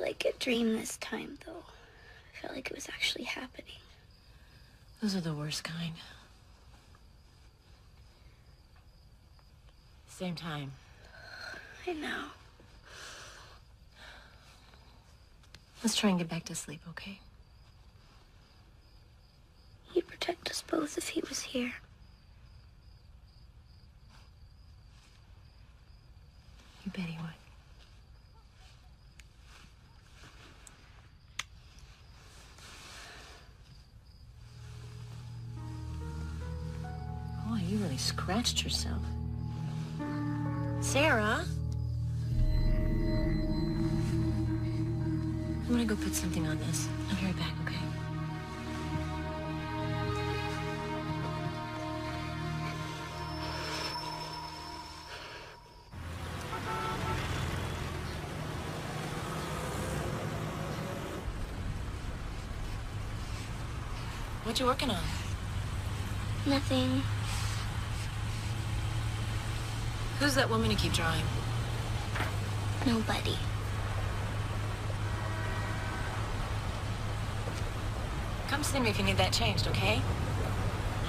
like a dream this time, though. I felt like it was actually happening. Those are the worst kind. Same time. I know. Let's try and get back to sleep, okay? He'd protect us both if he was here. You bet he would. Boy, you really scratched yourself. Sarah? I'm gonna go put something on this. I'll be right back, okay? What you working on? Nothing. Who's that woman you keep drawing? Nobody. Come see me if you need that changed, okay?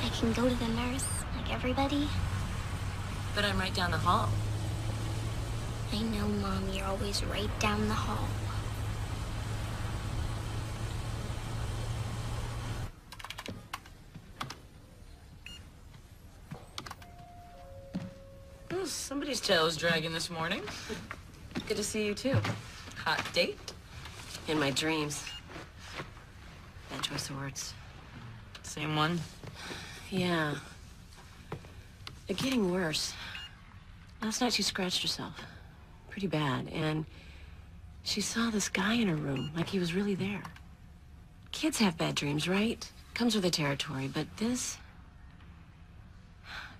I can go to the nurse, like everybody. But I'm right down the hall. I know, Mom, you're always right down the hall. Oh, somebody's tail is dragging this morning. Good to see you, too. Hot date? In my dreams. Bad choice of words. Same one? Yeah. They're getting worse. Last night she scratched herself. Pretty bad. And she saw this guy in her room, like he was really there. Kids have bad dreams, right? Comes with the territory, but this...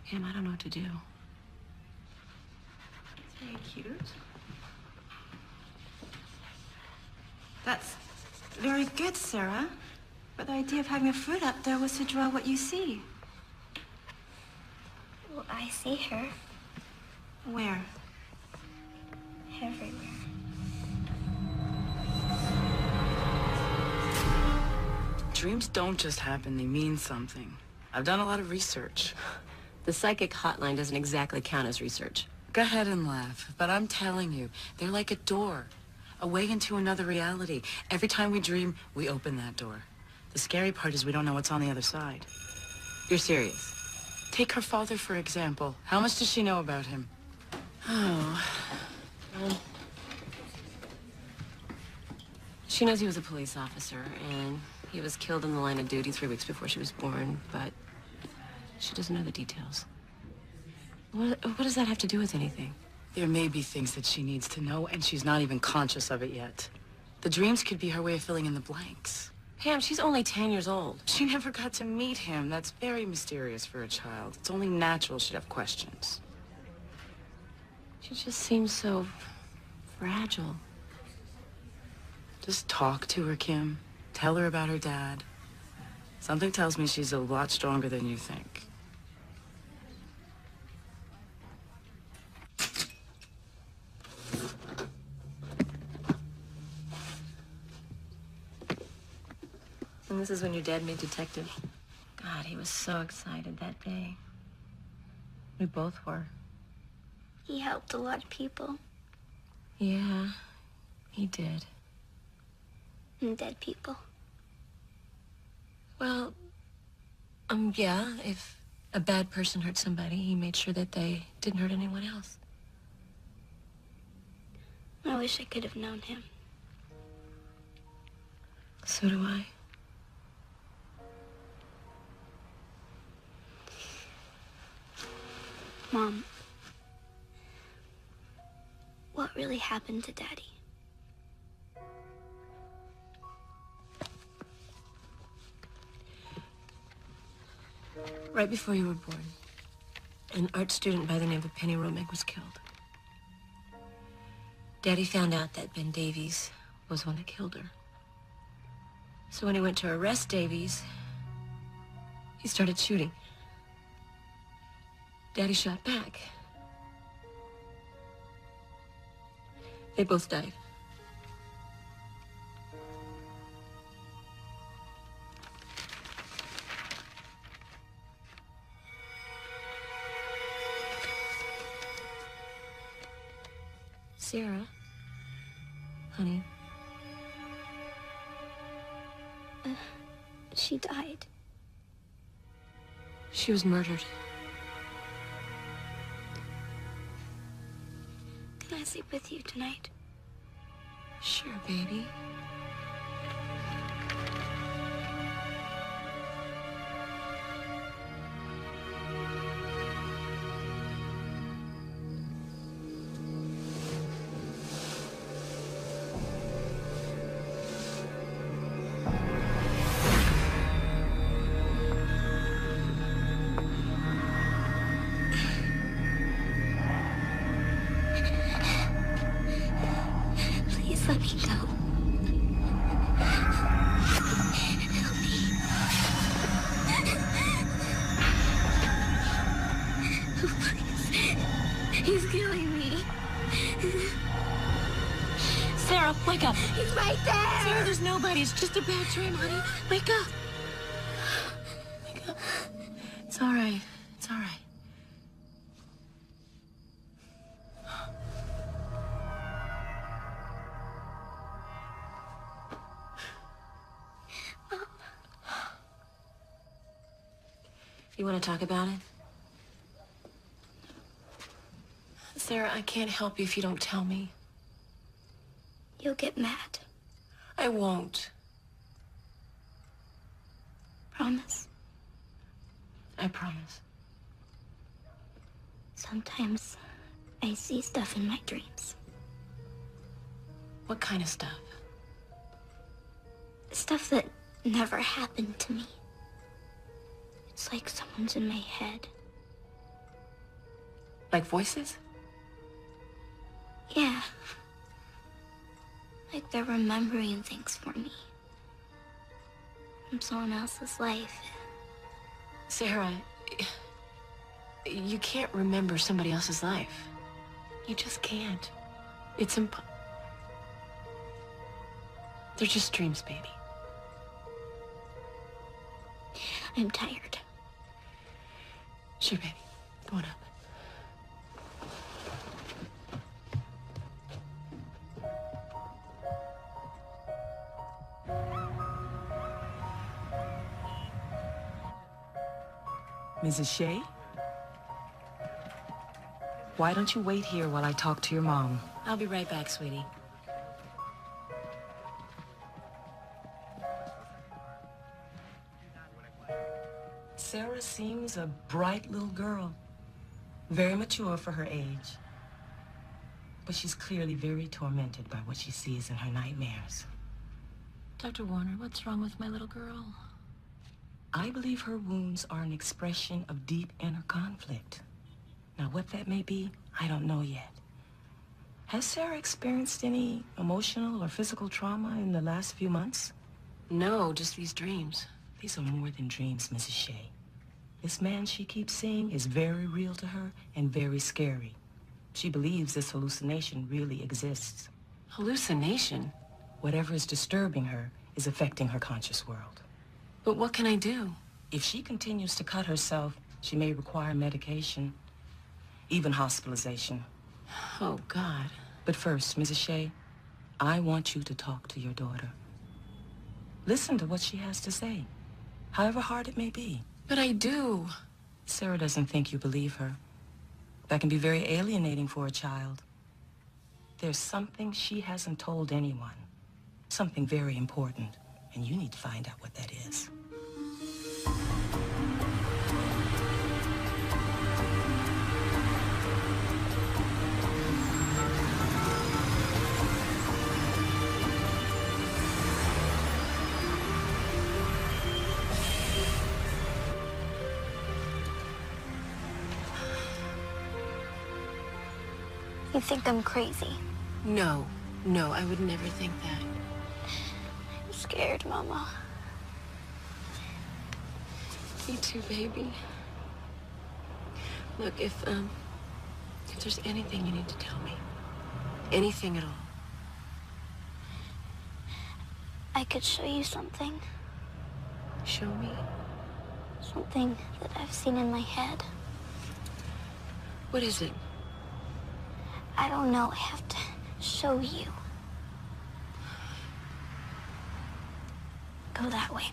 Pam, I don't know what to do. Very cute. That's very good, Sarah. But the idea of having a fruit up there was to draw what you see. Well, I see her Where? everywhere. Dreams don't just happen, they mean something. I've done a lot of research. The psychic hotline doesn't exactly count as research. Go ahead and laugh, but I'm telling you, they're like a door, a way into another reality. Every time we dream, we open that door. The scary part is we don't know what's on the other side. You're serious? Take her father, for example. How much does she know about him? Oh. Well, she knows he was a police officer, and he was killed in the line of duty 3 weeks before she was born, but she doesn't know the details. What does that have to do with anything? There may be things that she needs to know, and she's not even conscious of it yet. The dreams could be her way of filling in the blanks. Pam, she's only 10 years old. She never got to meet him. That's very mysterious for a child. It's only natural she'd have questions. She just seems so fragile. Just talk to her, Kim. Tell her about her dad. Something tells me she's a lot stronger than you think. And this is when your dad made detective. God, he was so excited that day. We both were. He helped a lot of people. Yeah, he did. And dead people. Well, yeah, if a bad person hurt somebody, he made sure that they didn't hurt anyone else. I wish I could have known him. So do I. Mom, what really happened to Daddy? Right before you were born, an art student by the name of Penny Romick was killed. Daddy found out that Ben Davies was the one that killed her. So when he went to arrest Davies, he started shooting. Daddy shot back. They both died. Sarah? Honey? She died. She was murdered. Can I sleep with you tonight? Sure, baby. Please let me go. Help me. Please. He's killing me. Sarah, wake up! He's right there. Sarah, there's nobody. It's just a bad dream, honey. Wake up! Wake up. It's all right. It's all right. You want to talk about it? Sarah, I can't help you if you don't tell me. You'll get mad. I won't. Promise? I promise. Sometimes I see stuff in my dreams. What kind of stuff? Stuff that never happened to me. It's like someone's in my head. Like voices? Yeah. Like they're remembering things for me. From someone else's life. Sarah, you can't remember somebody else's life. You just can't. It's They're just dreams, baby. I'm tired. Sure, baby. Go on up. Mrs. Shea? Why don't you wait here while I talk to your mom? I'll be right back, sweetie. Sarah seems a bright little girl. Very mature for her age. But she's clearly very tormented by what she sees in her nightmares. Dr. Warner, what's wrong with my little girl? I believe her wounds are an expression of deep inner conflict. Now, what that may be, I don't know yet. Has Sarah experienced any emotional or physical trauma in the last few months? No, just these dreams. These are more than dreams, Mrs. Shea. This man she keeps seeing is very real to her and very scary. She believes this hallucination really exists. Hallucination? Whatever is disturbing her is affecting her conscious world. But what can I do? If she continues to cut herself, she may require medication, even hospitalization. Oh, God. But first, Mrs. Shea, I want you to talk to your daughter. Listen to what she has to say, however hard it may be. But I do. Sarah doesn't think you believe her. That can be very alienating for a child. There's something she hasn't told anyone. Something very important, and you need to find out what that is. You think I'm crazy. No, I would never think that. I'm scared, Mama. Me too, baby. Look, if there's anything you need to tell me, anything at all. I could show you something. Show me. Something that I've seen in my head. What is it? I don't know. I have to show you. Go that way.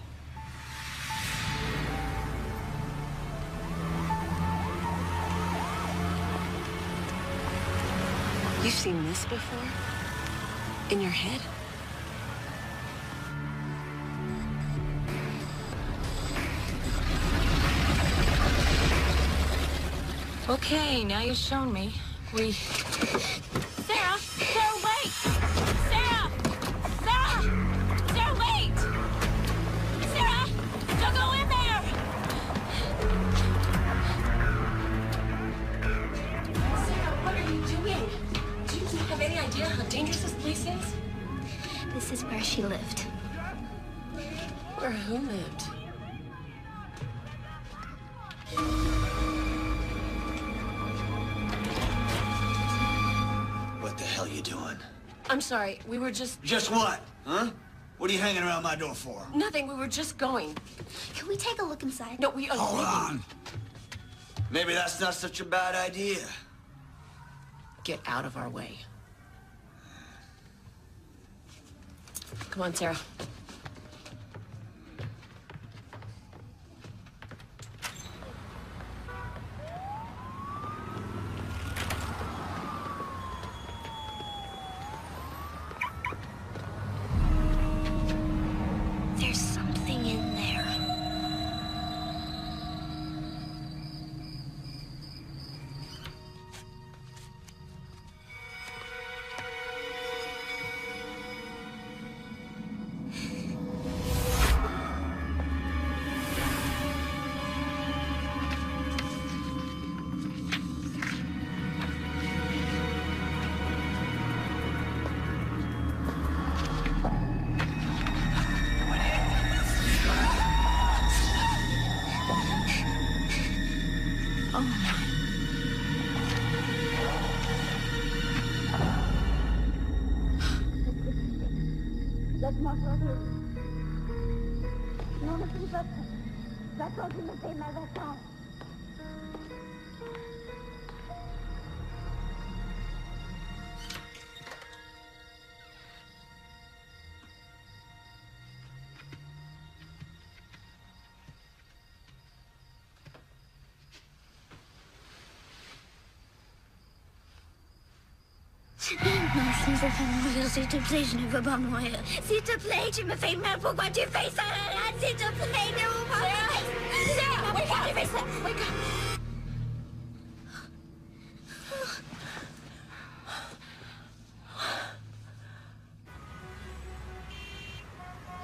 You've seen this before? In your head? Okay, now you've shown me. Sarah! Sarah, wait! Sarah! Sarah! Sarah, wait! Sarah! Don't go in there! Sarah, what are you doing? Do you have any idea how dangerous this place is? This is where she lived. Where who lived? What the hell you doing? I'm sorry, we were just... Just what? Huh? What are you hanging around my door for? Nothing, we were just going. Can we take a look inside? No, we are Hold leaving. on. Maybe that's not such a bad idea. Get out of our way. Come on, Sarah. There's something in there. Laisse-moi sortir. Non, ne fais pas ça. J'attends que tu me payes ma vacance. Non, je ne veux pas mourir, s'il te plaît, je ne veux pas mourir. S'il te plaît, tu me fais mal, pourquoi tu fais ça? S'il te plaît, ne me pas. Sarah, wake up! Tu fais ça? Wake up!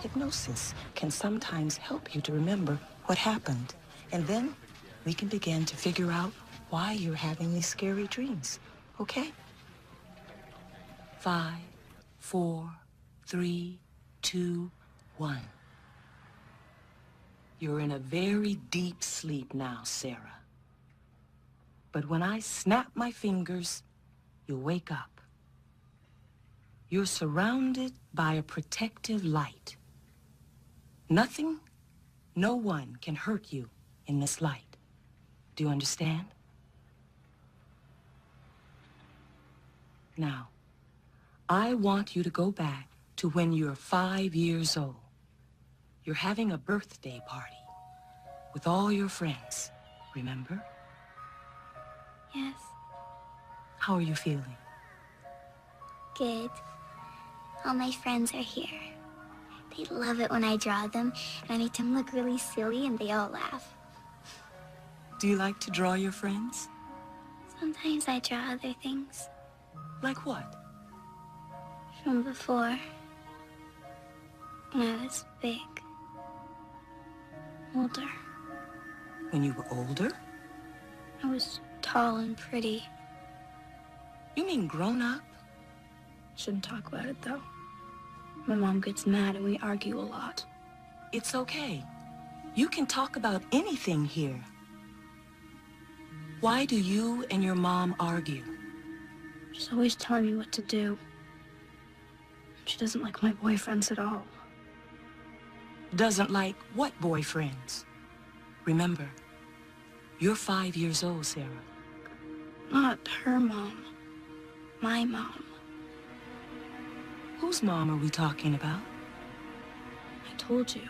Hypnosis can sometimes help you to remember what happened. And then we can begin to figure out why you're having these scary dreams. Okay? 5, 4, 3, 2, 1. You're in a very deep sleep now, Sarah. But when I snap my fingers, you'll wake up. You're surrounded by a protective light. Nothing, no one can hurt you in this light. Do you understand? Now, I want you to go back to when you're 5 years old. You're having a birthday party with all your friends, remember? Yes, How are you feeling? good. All my friends are here. They love it when I draw them, and I make them look really silly, and they all laugh. Do you like to draw your friends? Sometimes I draw other things Like what? from before, when I was big, older. When you were older? I was tall and pretty. You mean grown up? Shouldn't talk about it, though. My mom gets mad and we argue a lot. It's okay. You can talk about anything here. Why do you and your mom argue? She's always telling me what to do. She doesn't like my boyfriends at all. Doesn't like what boyfriends? Remember, you're 5 years old, Sarah. Not her mom. My mom. Whose mom are we talking about? I told you.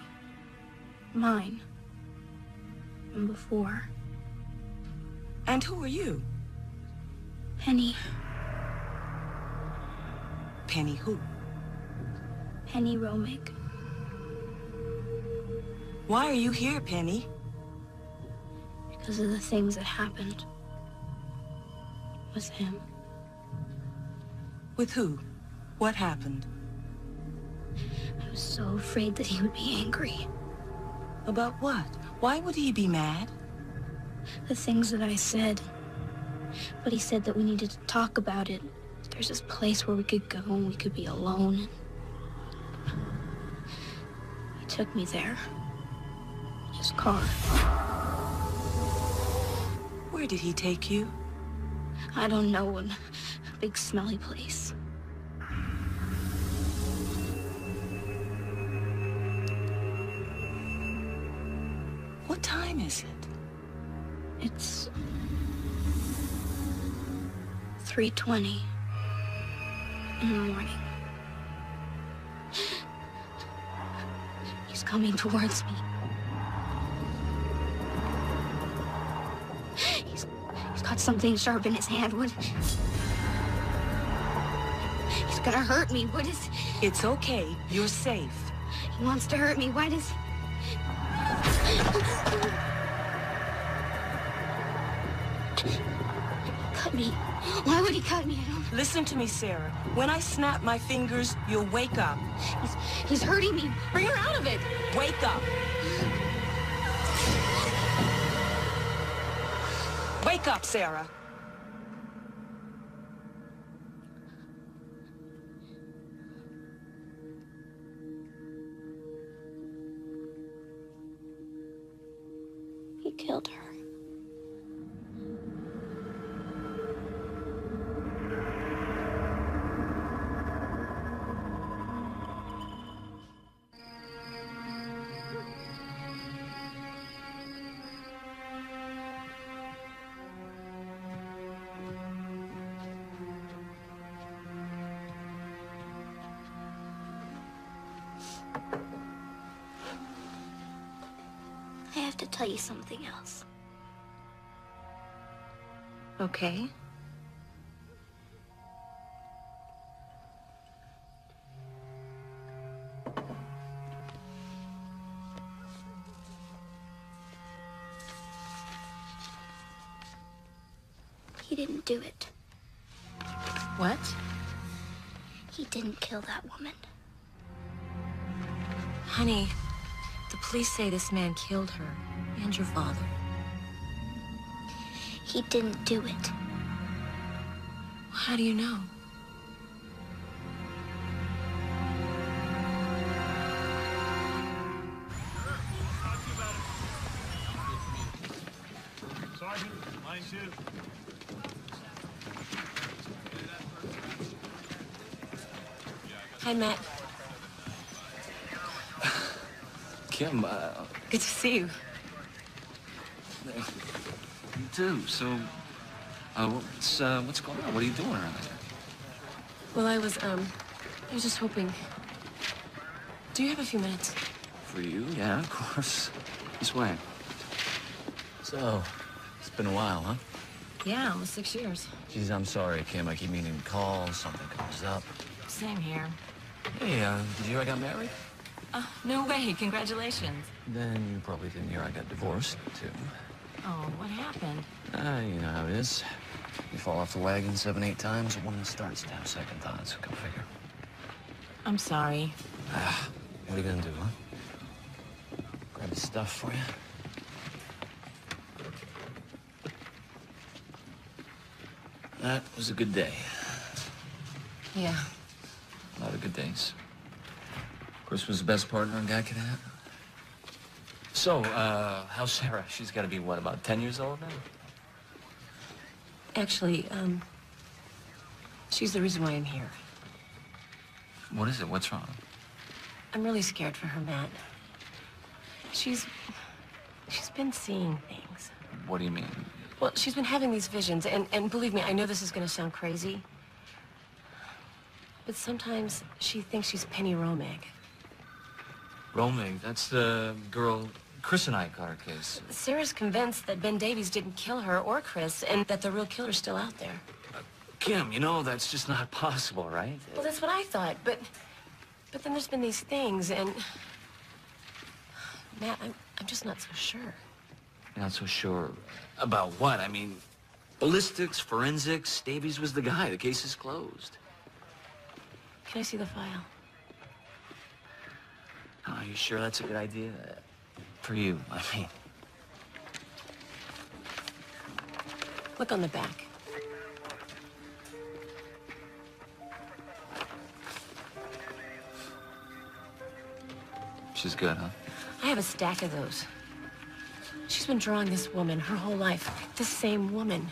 Mine. And before. And who are you? Penny. Penny who? Penny Romig. Why are you here, Penny? Because of the things that happened. With him. With who? What happened? I was so afraid that he would be angry. About what? Why would he be mad? The things that I said. But he said that we needed to talk about it. There's this place where we could go and we could be alone. He took me there. In his car. Where did he take you? I don't know, a big smelly place. What time is it? It's 3:20 in the morning. He's coming towards me. He's got something sharp in his hand. What? He's gonna hurt me. What is? It's okay. You're safe. He wants to hurt me. Why does? Cut me. Why would he cut me? I don't... Listen to me, Sarah. When I snap my fingers, you'll wake up. He's hurting me. Bring her out of it. Wake up. Wake up, Sarah. He killed her. I have to tell you something else. Okay. He didn't do it. What? He didn't kill that woman. Honey, the police say this man killed her and your father. He didn't do it. How do you know? Sergeant, line 2. Hi, Matt. Kim, Good to see you. you too. So, what's going on? What are you doing around here? Well, I was just hoping. Do you have a few minutes? For you? Yeah, of course. This way. So, it's been a while, huh? Yeah, almost 6 years. Geez, I'm sorry, Kim. I keep meaning to call. Something comes up. Same here. Hey, did you hear I got married? No way. Congratulations. Then you probably didn't hear I got divorced, too. Oh, what happened? You know how it is. You fall off the wagon 7, 8 times, a woman starts to have second thoughts. Go figure. I'm sorry. What are you gonna do, huh? Grab the stuff for you? That was a good day. Yeah. A lot of good days. Chris was the best partner a guy could have. So, how's Sarah? She's got to be, what, about 10 years old now? Actually, she's the reason why I'm here. What is it? What's wrong? I'm really scared for her, Matt. She's been seeing things. What do you mean? Well, she's been having these visions, and believe me, I know this is going to sound crazy. but sometimes she thinks she's Penny Romeg. Romeg, that's the girl Chris and I got her case. Sarah's convinced that Ben Davies didn't kill her or Chris, and that the real killer's still out there. Kim, you know that's just not possible, right? Well, that's what I thought, but then there's been these things, and Matt, I'm just not so sure. You're not so sure about what? I mean, ballistics, forensics, Davies was the guy. The case is closed. Can I see the file? Are you sure that's a good idea? For you, I mean. Look on the back. She's good, huh? I have a stack of those. She's been drawing this woman her whole life. The same woman.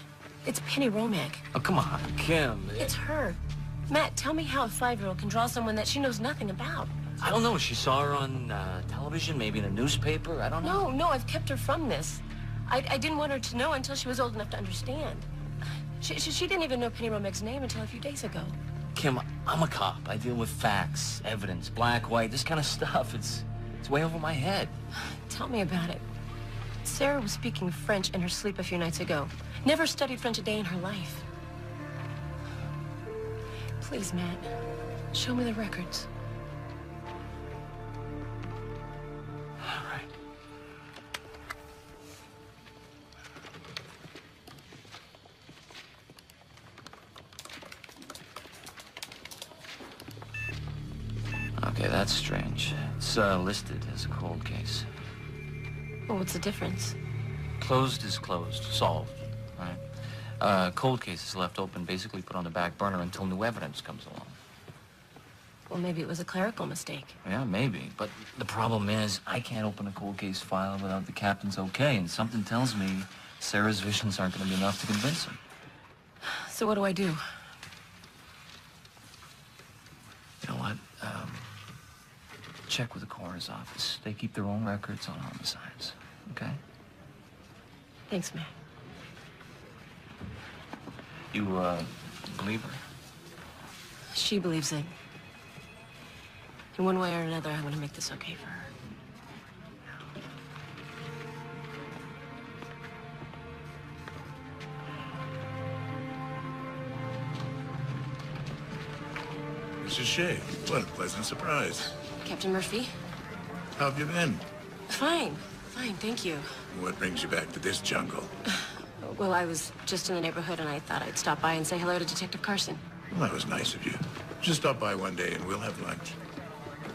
It's Penny Romeg. Oh, come on, Kim. It's her. Matt, tell me how a 5-year-old can draw someone that she knows nothing about. I don't know. She saw her on television, maybe in a newspaper. I don't know. No, I've kept her from this. I didn't want her to know until she was old enough to understand. She didn't even know Penny Romeg's name until a few days ago. Kim, I'm a cop. I deal with facts, evidence, black, white, this kind of stuff. It's way over my head. Tell me about it. Sarah was speaking French in her sleep a few nights ago. Never studied French a day in her life. Please, Matt, show me the records. All right. Okay, that's strange. It's listed as a cold case. Well, what's the difference? Closed is closed. Solved. Right? Cold case is left open, basically put on the back burner until new evidence comes along. Well, maybe it was a clerical mistake. Yeah, maybe. But the problem is, I can't open a cold case file without the captain's okay, and something tells me Sarah's visions aren't going to be enough to convince him. So what do I do? You know what? Check with the coroner's office. They keep their own records on homicides. Okay? Thanks, Matt. You, believe her? She believes it. In one way or another, I want to make this okay for her. Mrs. Shea, what a pleasant surprise. Captain Murphy? How have you been? Fine, thank you. What brings you back to this jungle? Well, I was just in the neighborhood and I thought I'd stop by and say hello to Detective Carson. Well, that was nice of you. Just stop by one day and we'll have lunch.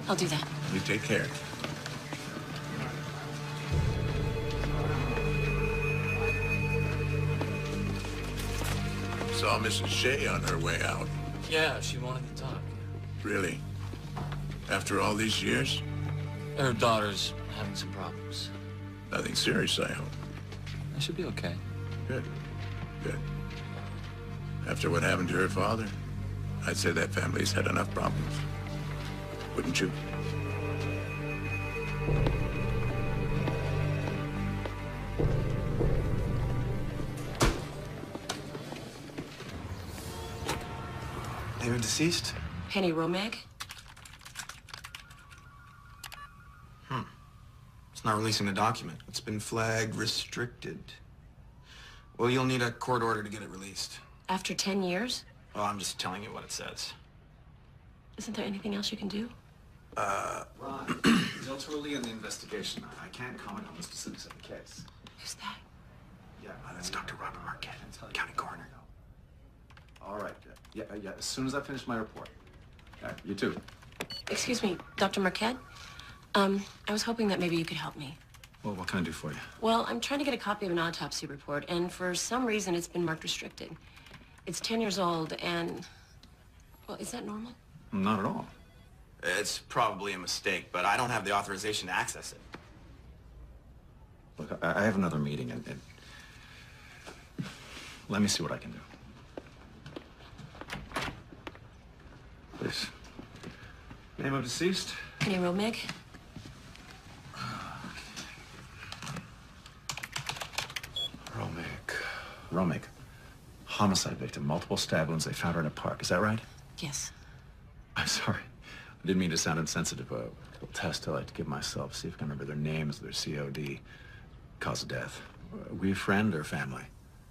I'll do that. You take care. Saw Mrs. Shea on her way out. Yeah, she wanted to talk. Really? After all these years? Her daughter's having some problems. Nothing serious, I hope. I should be okay. Good. Good. After what happened to her father, I'd say that family's had enough problems. Wouldn't you? Name of deceased? Penny Romeg? It's not releasing the document. It's been flagged restricted. Well, you'll need a court order to get it released. After 10 years? Well, I'm just telling you what it says. Isn't there anything else you can do? Ron, still too early in the investigation. I can't comment on the specifics of the case. Who's that? Yeah, That's Dr. Robert Marquette, county coroner. All right. Yeah. As soon as I finish my report. All right, you too. Excuse me, Dr. Marquette? I was hoping that maybe you could help me. Well, what can I do for you? Well, I'm trying to get a copy of an autopsy report, and for some reason it's been marked restricted. It's 10 years old, and... Well, is that normal? Not at all. It's probably a mistake, but I don't have the authorization to access it. Look, I have another meeting, and let me see what I can do. Please. Name of deceased? Penny Romeg? Romeg. Homicide victim, multiple stab wounds. They found her in a park. Is that right? Yes. I'm sorry. I didn't mean to sound insensitive. A little test I like to give myself, see if I can remember their names, their COD, cause of death. Were you a friend or family?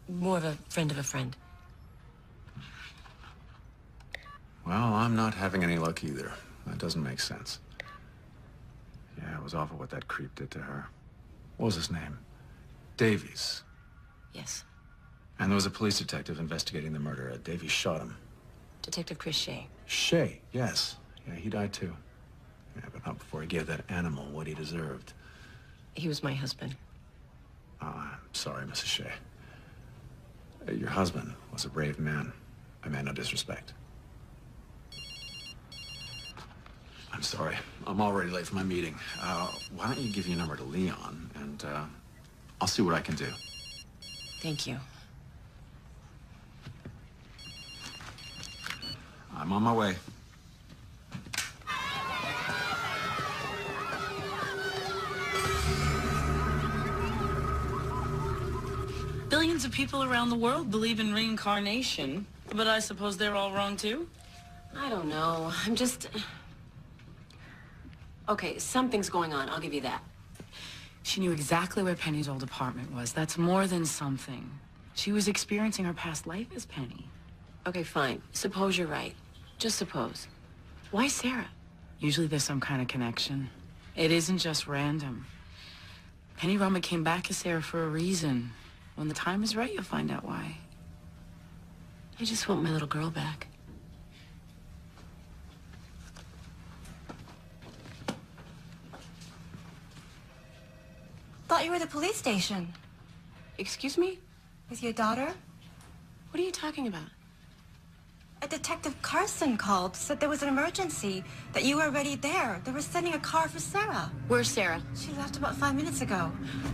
More of a friend of a friend. Well, I'm not having any luck either. That doesn't make sense. Yeah, it was awful what that creep did to her. What was his name? Davies. Yes. And there was a police detective investigating the murder. Davies shot him. Detective Chris Shea. Shea, yes. Yeah, he died too. Yeah, but not before he gave that animal what he deserved. He was my husband. Oh, I'm sorry, Mrs. Shea. Your husband was a brave man. I meant no disrespect. I'm sorry. I'm already late for my meeting. Why don't you give your number to Leon, and I'll see what I can do. Thank you. I'm on my way. Billions of people around the world believe in reincarnation, but I suppose they're all wrong too? I don't know. I'm just... Okay, something's going on. I'll give you that. She knew exactly where Penny's old apartment was. That's more than something. She was experiencing her past life as Penny. Okay, fine. Suppose you're right. Just suppose. Why Sarah? Usually there's some kind of connection. It isn't just random. Penny Roma came back as Sarah for a reason. When the time is right, you'll find out why. I just want my little girl back. Thought you were the police station. Excuse me? With your daughter? What are you talking about? A Detective Carson called, said there was an emergency, that you were already there. They were sending a car for Sarah. Where's Sarah? She left about 5 minutes ago.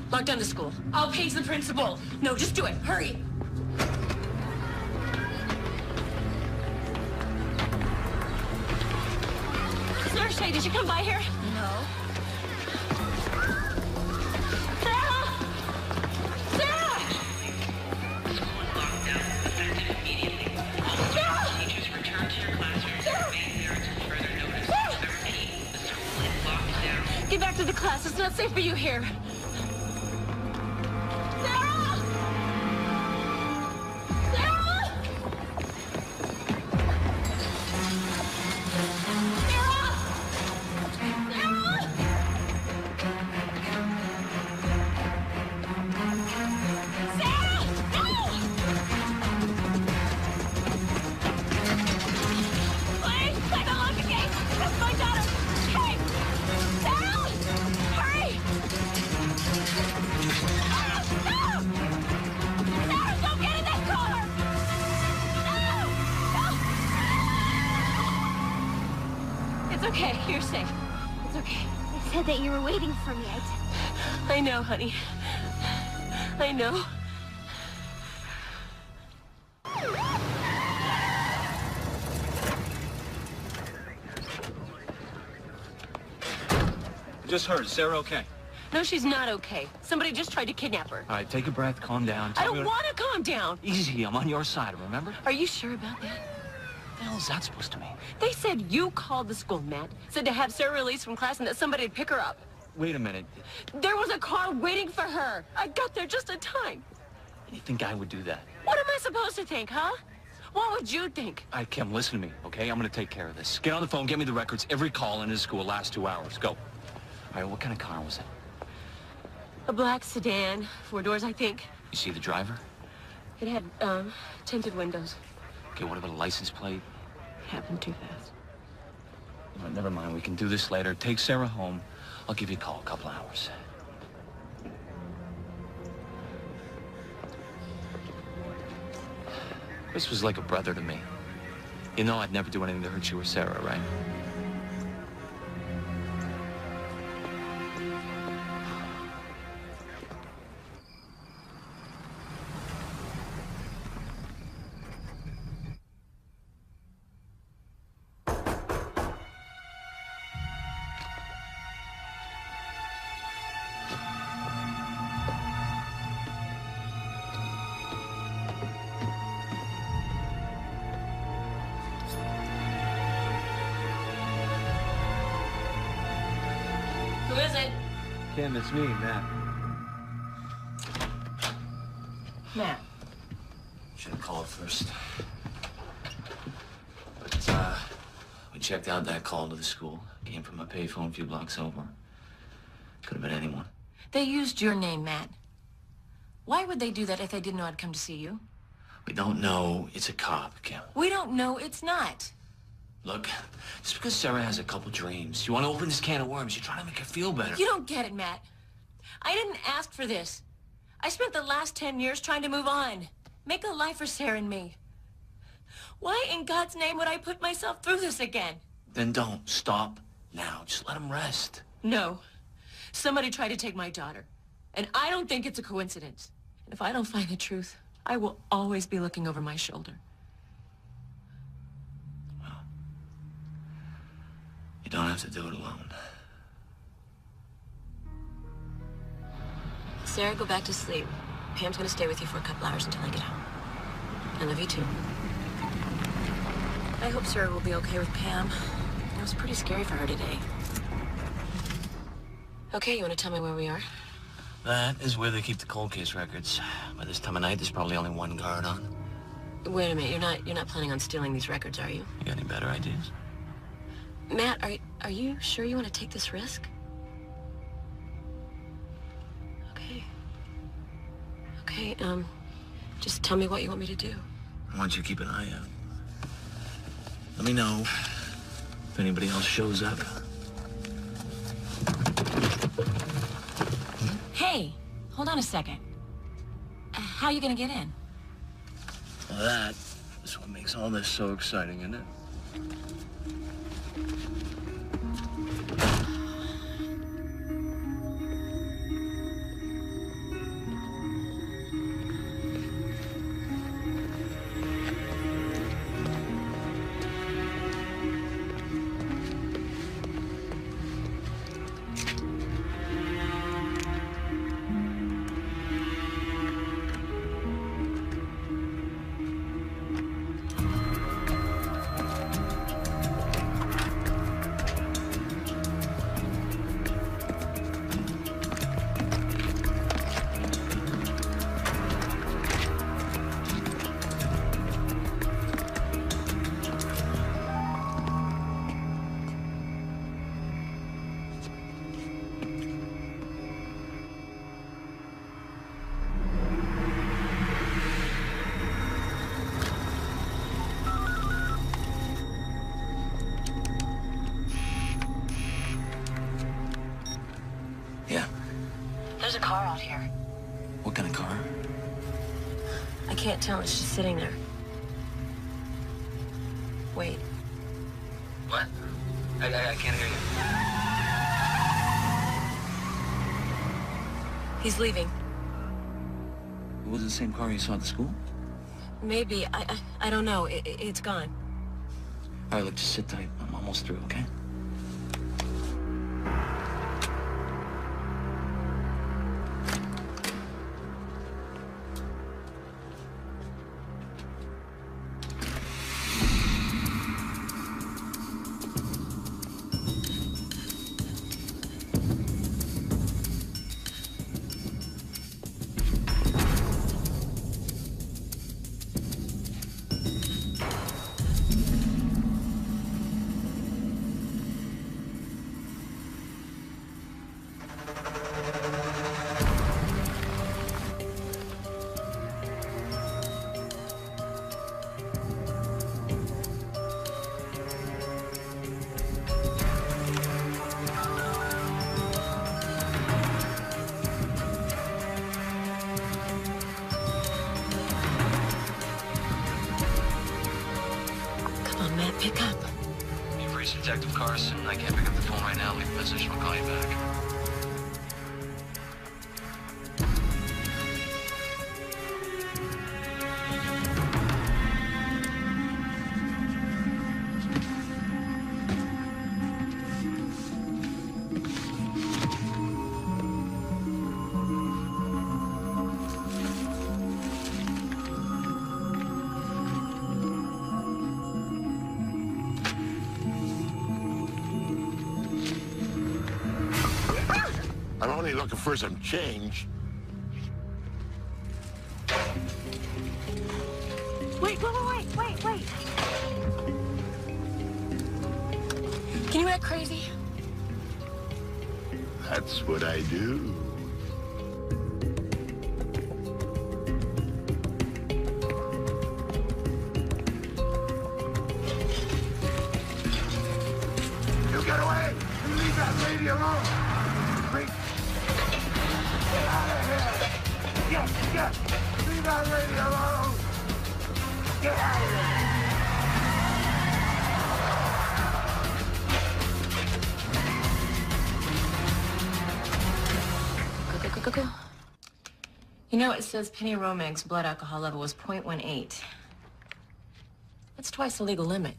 Log down to school. I'll page the principal. No, just do it. Hurry. Sarah Shea, did you come by here? No. Sarah! Sarah! Get back to the class. It's not safe for you here. Sarah! Sarah! Okay, you're safe. It's okay. They said that you were waiting for me. I know, honey. I know. I just heard. Is Sarah okay? No, she's not okay. Somebody just tried to kidnap her. All right, take a breath, calm down. I don't want to calm down. Easy, I'm on your side, remember? Are you sure about that? What the hell is that supposed to mean? They said you called the school, Matt. Said to have Sarah released from class and that somebody'd pick her up. Wait a minute. There was a car waiting for her. I got there just in time. You think I would do that? What am I supposed to think, huh? What would you think? All right, Kim, listen to me, okay? I'm gonna take care of this. Get on the phone, get me the records, every call in his school last 2 hours. Go. All right, what kind of car was it? A black sedan, 4 doors, I think. You see the driver? It had, tinted windows. Okay, what about a license plate? It happened too fast. All right, never mind, we can do this later. Take Sarah home. I'll give you a call in a couple hours. Chris was like a brother to me. You know I'd never do anything to hurt you or Sarah, right? Who is it? Kim, it's me, Matt. Matt. Should have called first. But, we checked out that call to the school. Came from a payphone a few blocks over. Could have been anyone. They used your name, Matt. Why would they do that if they didn't know I'd come to see you? We don't know it's a cop, Kim. We don't know it's not. Look, just because Sarah has a couple dreams, you want to open this can of worms, you're trying to make her feel better. You don't get it, Matt. I didn't ask for this. I spent the last 10 years trying to move on. Make a life for Sarah and me. Why in God's name would I put myself through this again? Then don't. Stop now. Just let him rest. No. Somebody tried to take my daughter. And I don't think it's a coincidence. And if I don't find the truth, I will always be looking over my shoulder. Well, you don't have to do it alone. Sarah, go back to sleep. Pam's gonna stay with you for a couple hours until I get home. I love you too. I hope Sarah will be okay with Pam. It was pretty scary for her today. Okay, you want to tell me where we are? That is where they keep the cold case records. By this time of night, there's probably only one guard on. Wait a minute, you're not planning on stealing these records, are you? You got any better ideas? Matt, are you sure you want to take this risk? Okay, just tell me what you want me to do. I want you to keep an eye out. Let me know if anybody else shows up. Hey, hold on a second. How are you gonna get in? Well, that is what makes all this so exciting, isn't it? There's a car out here. What kind of car? I can't tell. It's just sitting there. Wait. What? I can't hear you. He's leaving. It was the same car you saw at the school? Maybe. I don't know. It's gone. All right, look, just sit tight. I'm almost through, okay? Pick up. You've reached Detective Carson. I can't pick up the phone right now. Leave a message and I'll call you back. I'm only looking for some change. Wait. Can you act crazy? That's what I do. You get away! You leave that lady alone! Freak! Get out of here! Get! Leave that lady alone! Get out of here! Go. You know, it says Penny Romag's blood alcohol level was 0.18. That's twice the legal limit.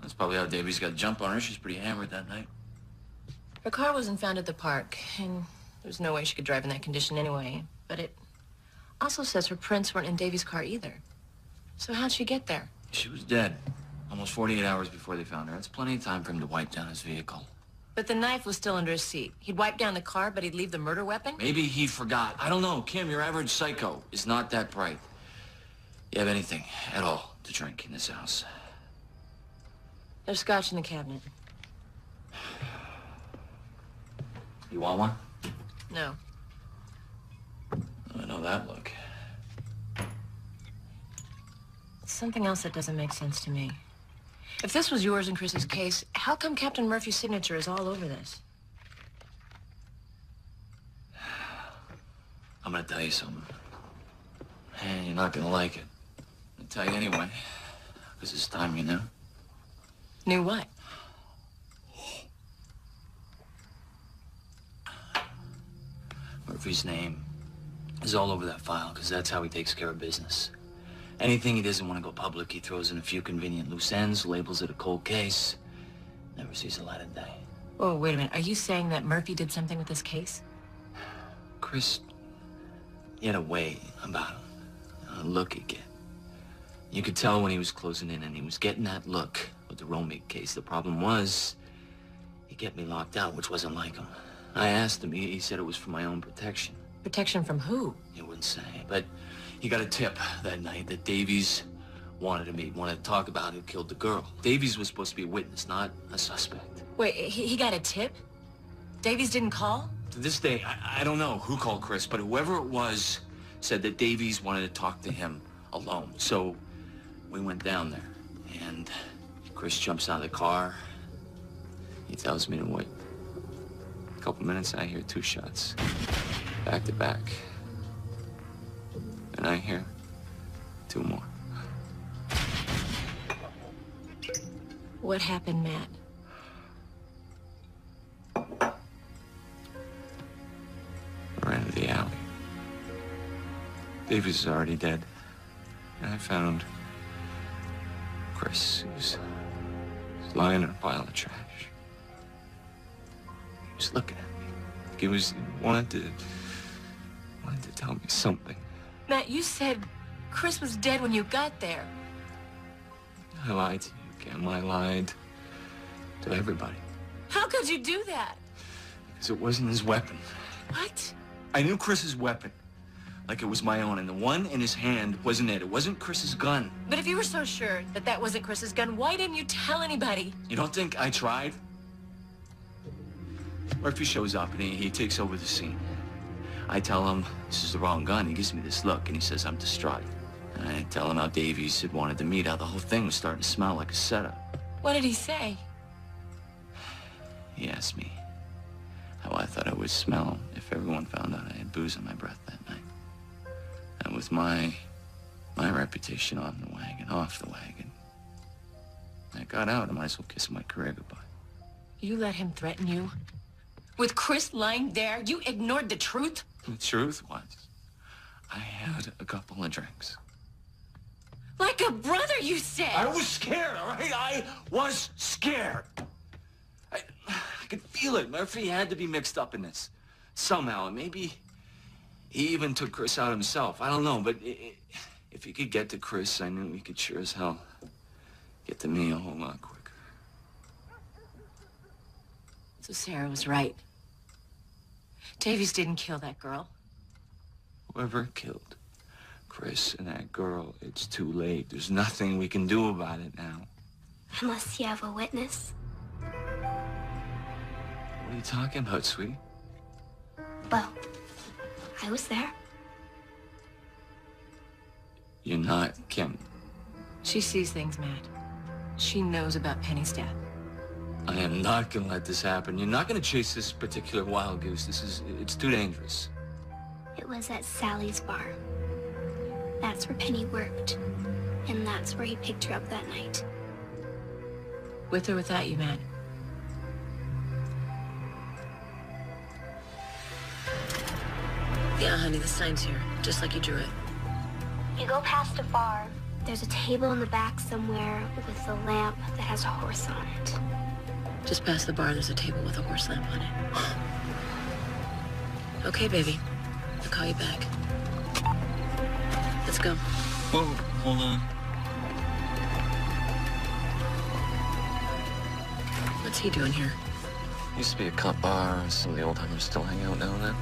That's probably how Davies got a jump on her. She's pretty hammered that night. Her car wasn't found at the park, and there's no way she could drive in that condition anyway. But it also says her prints weren't in Davies' car either. So how'd she get there? She was dead. Almost 48 hours before they found her. That's plenty of time for him to wipe down his vehicle. But the knife was still under his seat. He'd wipe down the car, but he'd leave the murder weapon? Maybe he forgot. I don't know. Kim, your average psycho is not that bright. You have anything at all to drink in this house? There's scotch in the cabinet. You want one? No. I know that look. Something else that doesn't make sense to me. If this was yours and Chris's case, how come Captain Murphy's signature is all over this? I'm gonna tell you something. And you're not gonna like it. I'll tell you anyway. Because it's time you knew. Knew what? Murphy's name is all over that file, because that's how he takes care of business. Anything he doesn't want to go public, he throws in a few convenient loose ends, labels it a cold case, never sees the light of day. Oh, wait a minute. Are you saying that Murphy did something with this case? Chris, he had a way about him, a look he'd get. You could tell when he was closing in, and he was getting that look with the Romig case. The problem was, he kept me locked out, which wasn't like him. I asked him, he said it was for my own protection. Protection from who? He wouldn't say, but he got a tip that night that Davies wanted to meet, wanted to talk about who killed the girl. Davies was supposed to be a witness, not a suspect. Wait, he got a tip? Davies didn't call? To this day, I don't know who called Chris, but whoever it was said that Davies wanted to talk to him alone. So we went down there, and Chris jumps out of the car. He tells me to wait. A couple minutes, I hear 2 shots, back to back. And I hear 2 more. What happened, Matt? I ran to the alley. Davies is already dead. And I found Chris. He was lying in a pile of trash. He was looking at me. He wanted to tell me something. Matt, you said Chris was dead when you got there. I lied to you, Kim. I lied to everybody. How could you do that? Because it wasn't his weapon. What? I knew Chris's weapon, like it was my own, and the one in his hand wasn't it. It wasn't Chris's gun. But if you were so sure that that wasn't Chris's gun, why didn't you tell anybody? You don't think I tried? Murphy shows up and he takes over the scene. I tell him this is the wrong gun. He gives me this look and he says I'm distraught. And I tell him how Davies had wanted to meet, how the whole thing was starting to smell like a setup. What did he say? He asked me how I thought I would smell if everyone found out I had booze in my breath that night. And with my reputation on the wagon, off the wagon, I got out. I might as well kiss my career goodbye. You let him threaten you? With Chris lying there, you ignored the truth? The truth was, I had a couple of drinks. Like a brother, you said! I was scared, all right? I was scared. I could feel it. Murphy had to be mixed up in this. Somehow, and maybe he even took Chris out himself. I don't know, but if he could get to Chris, I knew he could sure as hell get to me a whole lot quicker. So Sarah was right. Davies didn't kill that girl. Whoever killed Chris and that girl, it's too late. There's nothing we can do about it now. Unless you have a witness. What are you talking about, sweetie? Well, I was there. You're not Kim. She sees things, Matt. She knows about Penny's death. I am not gonna let this happen. You're not gonna chase this particular wild goose. It's too dangerous. It was at Sally's bar. That's where Penny worked. And that's where he picked her up that night. With or without you, Matt? Yeah, honey, the sign's here, just like you drew it. You go past a bar. There's a table in the back somewhere with a lamp that has a horse on it. Just past the bar, there's a table with a horse lamp on it. Okay, baby. I'll call you back. Let's go. Whoa, hold on. What's he doing here? Used to be a cut bar. Some of the old timers still hang out now and then.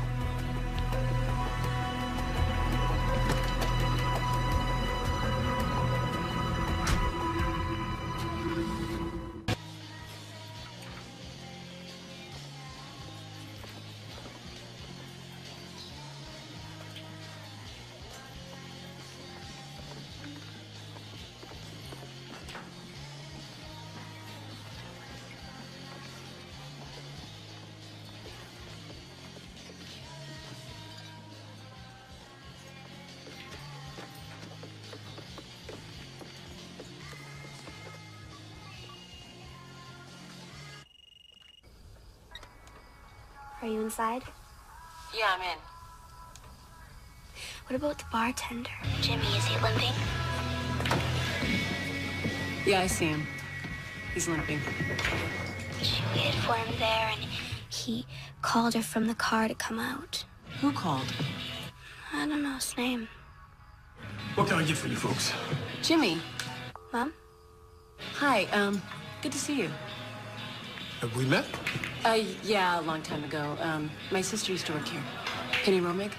Are you inside? Yeah, I'm in. What about the bartender? Jimmy, is he limping? Yeah, I see him. He's limping. She waited for him there, and he called her from the car to come out. Who called? I don't know his name. What can I get for you folks? Jimmy. Mom? Hi, good to see you. Have we met? Yeah, a long time ago. My sister used to work here. Penny Romig?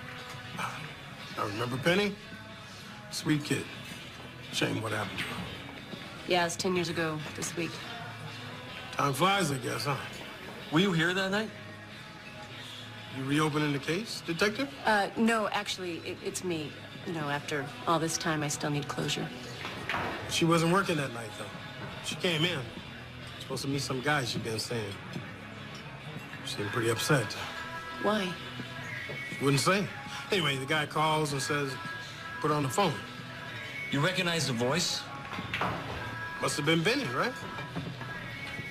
I remember Penny. Sweet kid. Shame what happened to her. Yeah, it's 10 years ago this week. Time flies, I guess, huh? Were you here that night? You reopening the case, detective? No, actually, it's me. You know, after all this time, I still need closure. She wasn't working that night, though. She came in. Supposed to meet some guy, she'd been saying. She seemed pretty upset. Why? She wouldn't say. Anyway, the guy calls and says, put her on the phone. You recognize the voice? Must have been Benny, right?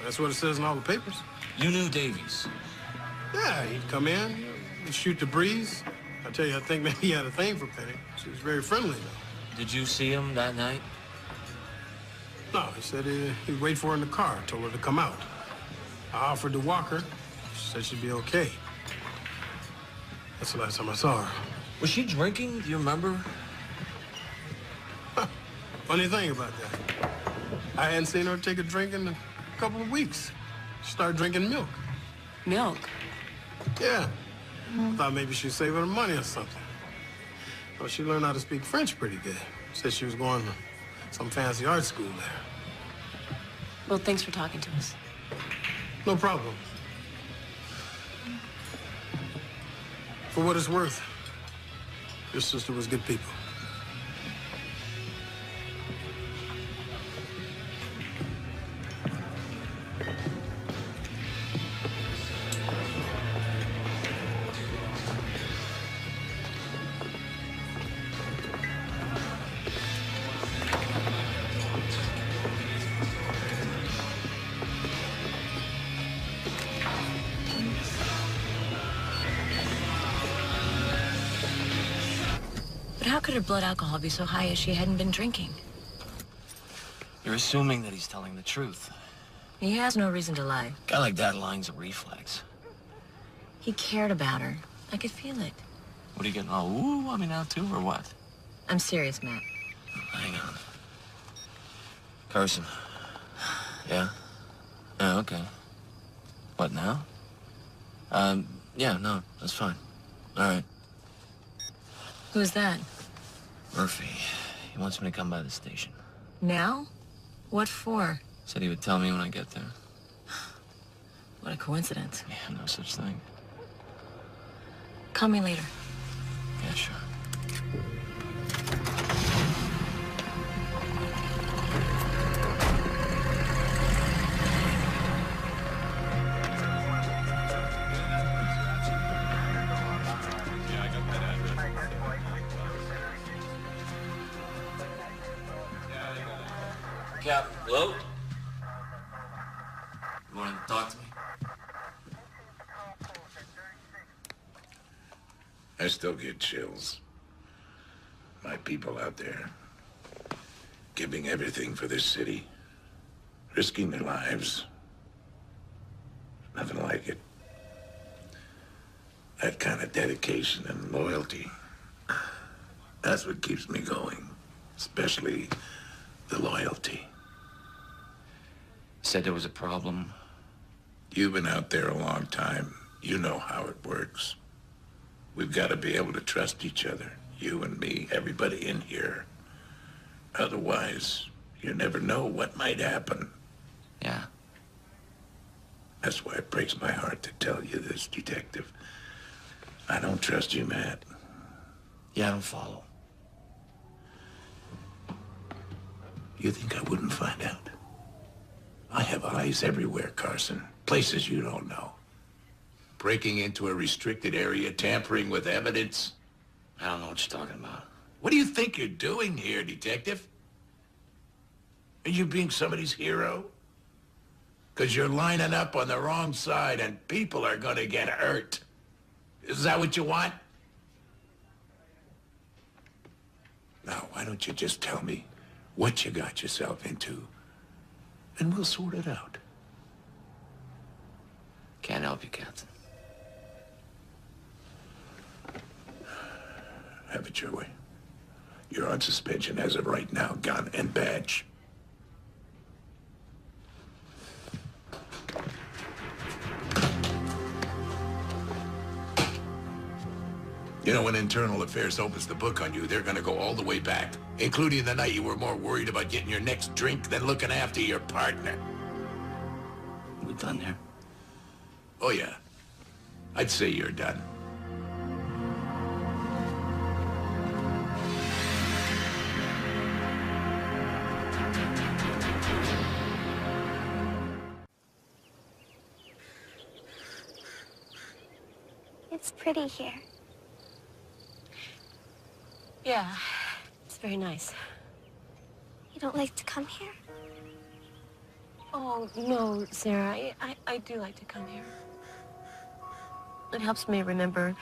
That's what it says in all the papers. You knew Davies? Yeah, he'd come in, he'd shoot the breeze. I tell you, I think maybe he had a thing for Penny. She was very friendly, though. Did you see him that night? No, he said he'd wait for her in the car, told her to come out. I offered to walk her. She said she'd be okay. That's the last time I saw her. Was she drinking? Do you remember? Funny thing about that. I hadn't seen her take a drink in a couple of weeks. She started drinking milk. Milk? Yeah. I thought maybe she'd save her money or something. Well, she learned how to speak French pretty good. Said she was going to some fancy art school there. Well, thanks for talking to us. No problem. For what it's worth, your sister was good people. But how could her blood alcohol be so high if she hadn't been drinking? You're assuming that he's telling the truth. He has no reason to lie. A guy like that lying's a reflex. He cared about her. I could feel it. What are you getting all ooh on me now, too, or what? I'm serious, Matt. Hang on. Carson. Yeah? Yeah, okay. What now? Yeah, no, that's fine. All right. Who's that? Murphy. He wants me to come by the station. Now? What for? Said he would tell me when I get there. What a coincidence. Yeah, no such thing. Call me later. Yeah, sure. Cap, hello? You want to talk to me? I still get chills. My people out there, giving everything for this city, risking their lives. Nothing like it. That kind of dedication and loyalty, that's what keeps me going. Especially the loyalty. Said there was a problem. You've been out there a long time. You know how it works. We've got to be able to trust each other. You and me, everybody in here. Otherwise, you never know what might happen. Yeah. That's why it breaks my heart to tell you this, Detective. I don't trust you, Matt. Yeah, I don't follow. You think I wouldn't find out? I have eyes everywhere, Carson. Places you don't know. Breaking into a restricted area, tampering with evidence. I don't know what you're talking about. What do you think you're doing here, Detective? Are you being somebody's hero? Because you're lining up on the wrong side and people are gonna get hurt. Is that what you want? Now, why don't you just tell me what you got yourself into, and we'll sort it out. Can't help you, Captain. Have it your way. You're on suspension as of right now, gun and badge. You know, when Internal Affairs opens the book on you, they're gonna go all the way back, including the night you were more worried about getting your next drink than looking after your partner. We're done here. Oh, yeah. I'd say you're done. It's pretty here. Yeah, it's very nice. You don't like to come here? Oh, no, Sarah, I do like to come here. It helps me remember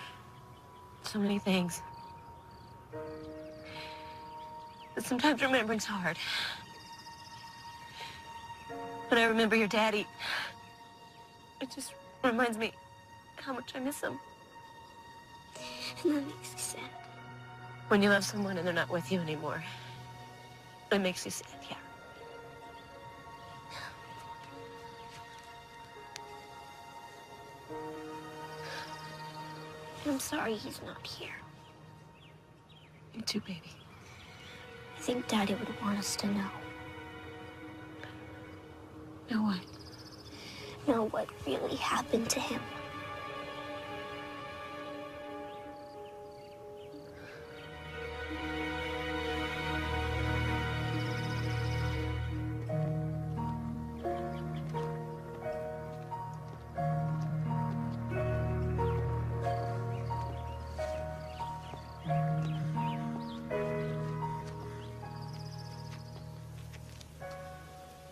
so many things. But sometimes remembering's hard. When I remember your daddy, it just reminds me how much I miss him. And that makes you sad. When you love someone and they're not with you anymore, it makes you sad, yeah. I'm sorry he's not here. Me too, baby. I think Daddy would want us to know. Know what? Know what really happened to him.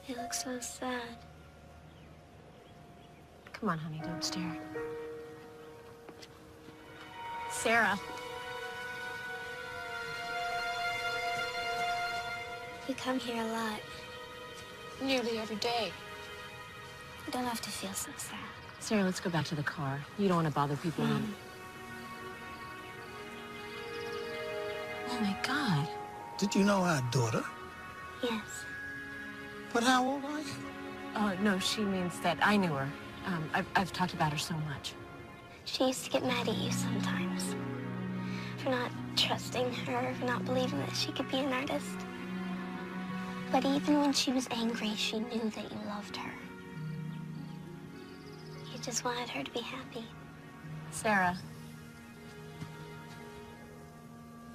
He looks so sad. Come on, honey, don't stare. Sarah. You come here a lot. Nearly every day. You don't have to feel so sad. Sarah, let's go back to the car. You don't want to bother people. Oh, my God. Did you know our daughter? Yes. But how old are you? Oh, no, she means that I knew her. I've talked about her so much. She used to get mad at you sometimes for not trusting her, for not believing that she could be an artist. But even when she was angry, she knew that you loved her. You just wanted her to be happy. Sarah.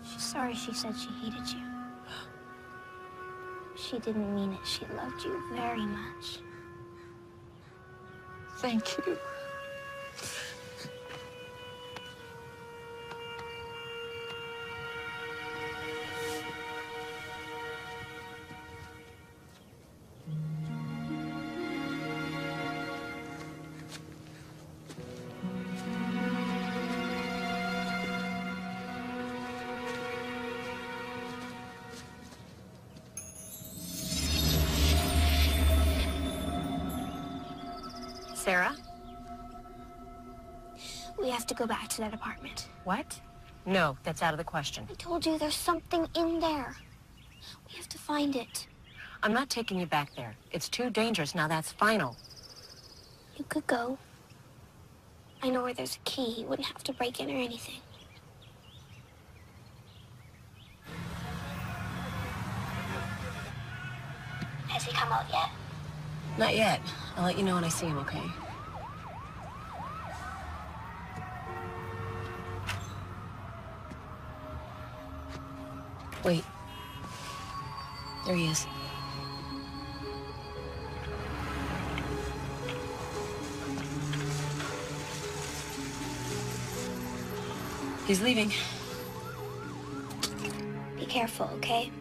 She's sorry she said she hated you. She didn't mean it. She loved you very much. Thank you. Sarah? We have to go back to that apartment. What? No, that's out of the question. I told you there's something in there. We have to find it. I'm not taking you back there. It's too dangerous. Now that's final. You could go. I know where there's a key. You wouldn't have to break in or anything. Has he come out yet? Not yet. I'll let you know when I see him, okay? Wait. There he is. He's leaving. Be careful, okay?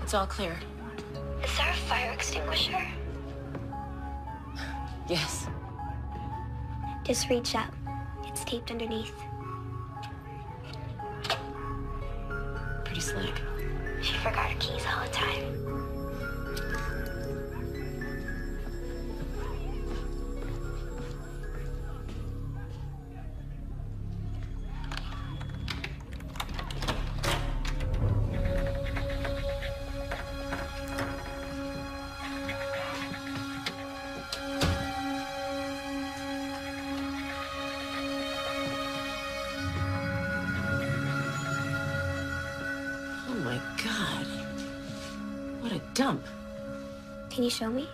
It's all clear. Is there a fire extinguisher? Yes. Just reach up. It's taped underneath. Pretty slick. She forgot her keys all the time. Dump. Can you show me?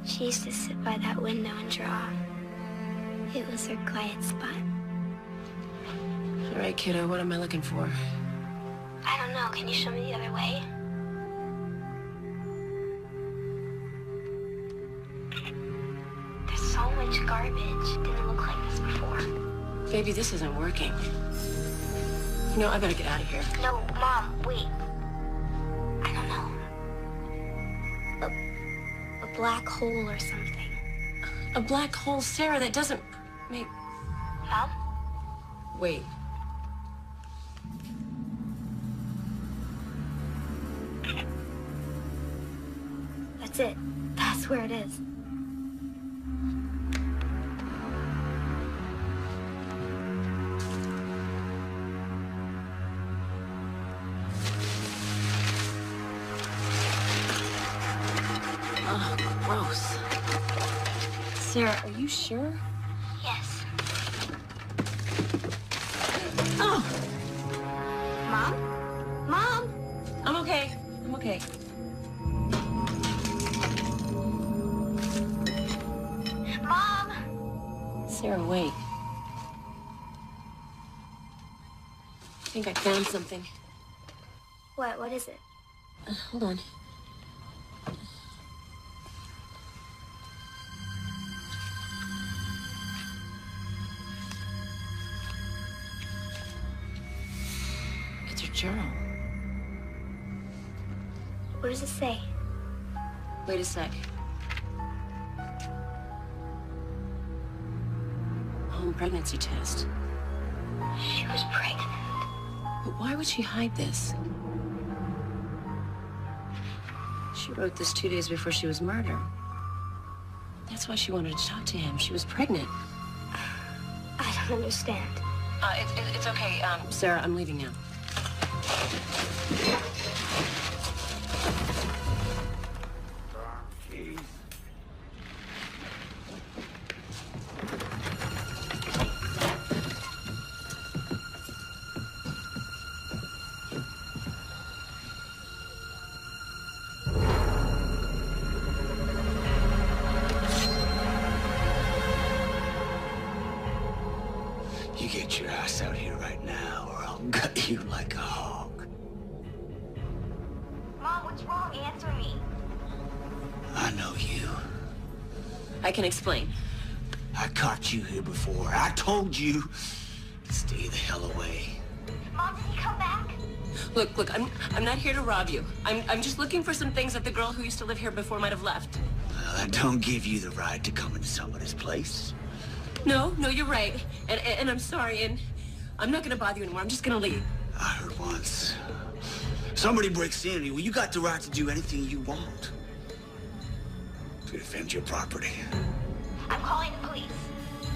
She used to sit by that window and draw. It was her quiet spot. All right, kiddo, what am I looking for? I don't know. Can you show me the other way? So much garbage. It didn't look like this before. Baby, this isn't working. You know, I better get out of here. No, Mom, wait. I don't know. A black hole or something. A black hole, Sarah, that doesn't make... Mom? Wait. That's it. That's where it is. Gross. Sarah, are you sure? Yes. Oh! Mom? Mom? I'm okay. I'm okay. Mom! Sarah, wait. I think I found something. What? What is it? Hold on. Journal. What does it say? Wait a sec. Home pregnancy test. She was pregnant. But why would she hide this? wrote this 2 days before she was murdered. That's why she wanted to talk to him. She was pregnant. I don't understand. It's okay. Sarah, I'm leaving now. You get your ass out here right now, or I'll gut you like a hog. Mom, what's wrong? Answer me. I know you. I can explain. I caught you here before. I told you to stay the hell away. Mom, did he come back? Look, I'm not here to rob you. I'm just looking for some things that the girl who used to live here before might have left. Well, that don't give you the right to come into somebody's place. No, you're right. And I'm sorry, and I'm not gonna bother you anymore. I'm just gonna leave. I heard once. Somebody breaks in, well, you got the right to do anything you want to defend your property. I'm calling the police.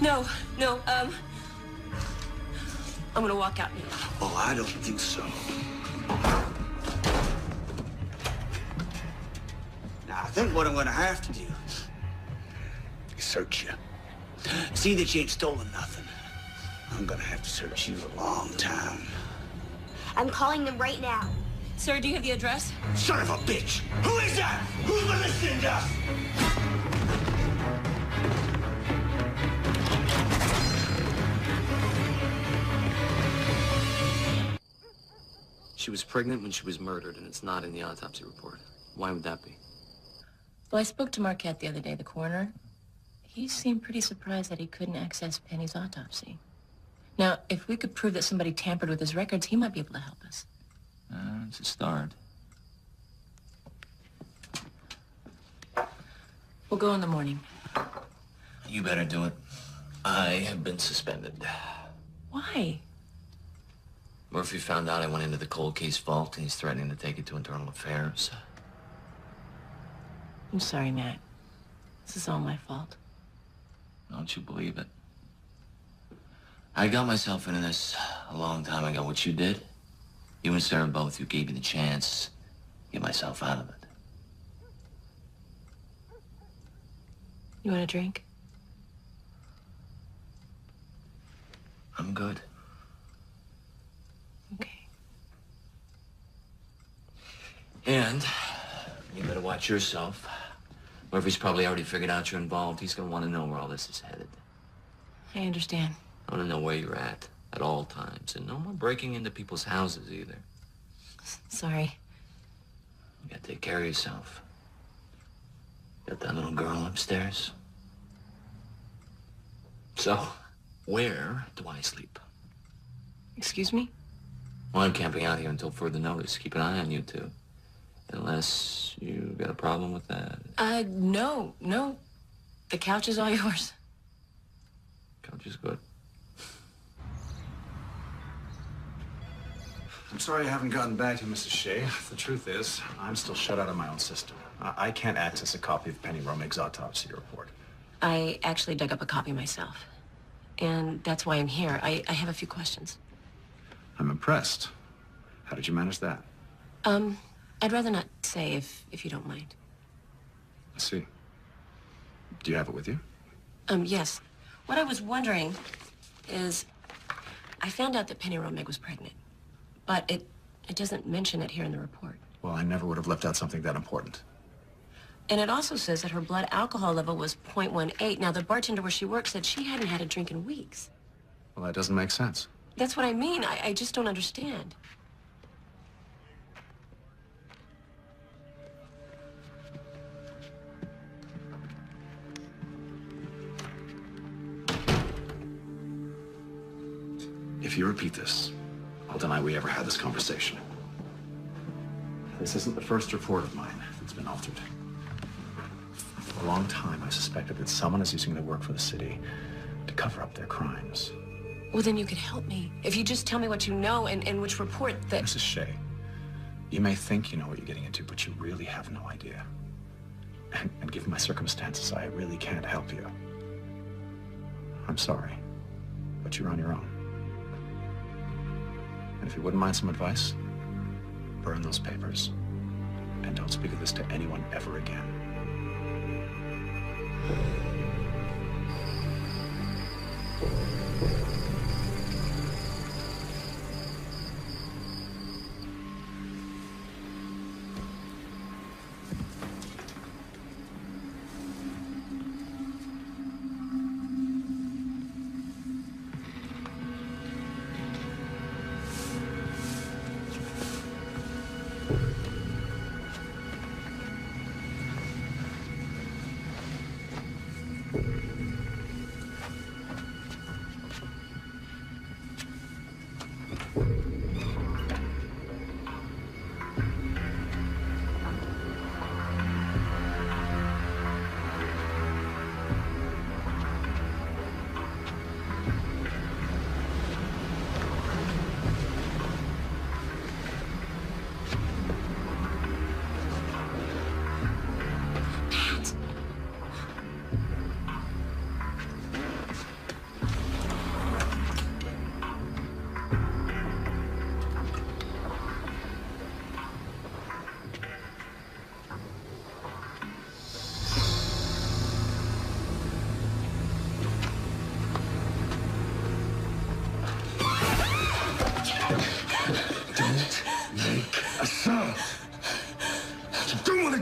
No, I'm gonna walk out now. Oh, I don't think so. Now, I think what I'm gonna have to do is search you. See that you ain't stolen nothing. I'm gonna have to search you a long time. I'm calling them right now. Sir, do you have the address? Son of a bitch! Who is that? Who's been listening to us? She was pregnant when she was murdered, and it's not in the autopsy report. Why would that be? Well, I spoke to Marquette the other day, the coroner. He seemed pretty surprised that he couldn't access Penny's autopsy. Now, if we could prove that somebody tampered with his records, he might be able to help us. It's a start. We'll go in the morning. You better do it. I have been suspended. Why? Murphy found out I went into the cold case vault, and he's threatening to take it to Internal Affairs. I'm sorry, Matt. This is all my fault. Don't you believe it? I got myself into this a long time ago. What you did, you and Sarah both, you gave me the chance to get myself out of it. You want a drink? I'm good. Okay. And you better watch yourself. Murphy's probably already figured out you're involved. He's gonna want to know where all this is headed. I understand. I want to know where you're at all times. And no more breaking into people's houses either. Sorry. You gotta take care of yourself. Got that little girl upstairs? So, where do I sleep? Excuse me? Well, I'm camping out here until further notice. Keep an eye on you two. Unless you got a problem with that. No. The couch is all yours. Couch is good. I'm sorry I haven't gotten back to you, Mrs. Shea. The truth is, I'm still shut out of my own system. I can't access a copy of Penny Romig's autopsy report. I actually dug up a copy myself. And that's why I'm here. I have a few questions. I'm impressed. How did you manage that? I'd rather not say if you don't mind. I see. Do you have it with you? Yes. What I was wondering is, I found out that Penny Romig was pregnant, but it doesn't mention it here in the report. Well, I never would have left out something that important. And it also says that her blood alcohol level was 0.18. Now, the bartender where she works said she hadn't had a drink in weeks. Well, that doesn't make sense. That's what I mean. I just don't understand. If you repeat this, I'll deny we ever had this conversation. This isn't the first report of mine that's been altered. For a long time, I suspected that someone is using their work for the city to cover up their crimes. Well, then you could help me. If you just tell me what you know and which report that... Mrs. Shea, You may think you know what you're getting into, but you really have no idea. And given my circumstances, I really can't help you. I'm sorry, but you're on your own. And if you wouldn't mind some advice, burn those papers. And don't speak of this to anyone ever again.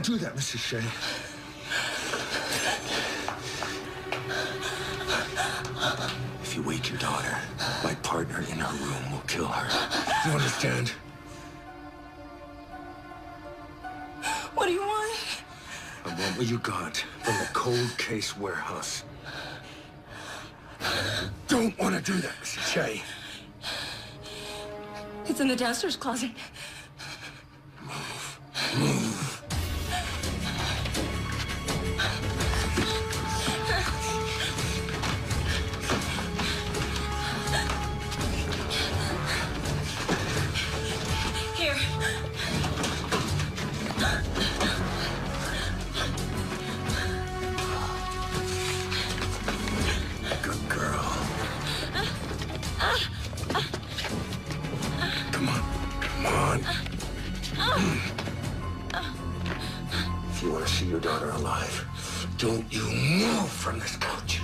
Do that, Mrs. Shea. If you wake your daughter, my partner in her room will kill her. You understand? What do you want? I want what you got from the cold case warehouse. Don't want to do that, Mrs. Shea. It's in the downstairs closet. Move. If you want to see your daughter alive, don't you move from this couch.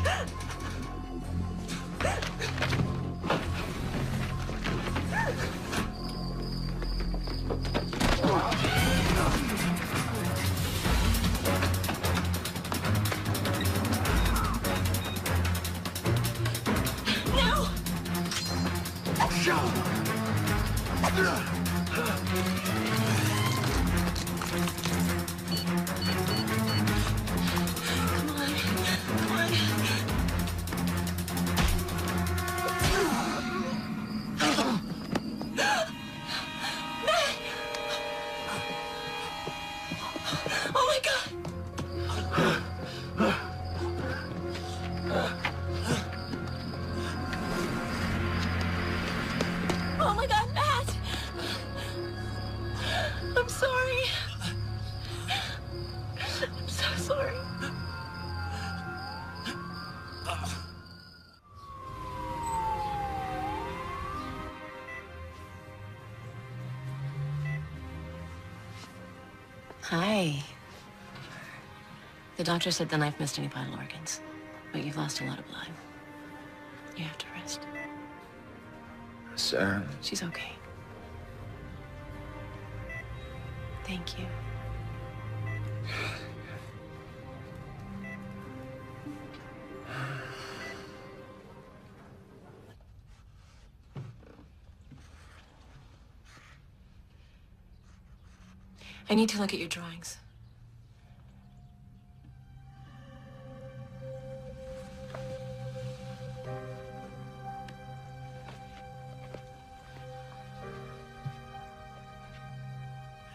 Oh my God, Matt! I'm sorry. I'm so sorry. Hi. The doctor said the knife missed any vital organs, but you've lost a lot of blood. You have to rest. Sarah? She's okay. Thank you. I need to look at your drawings.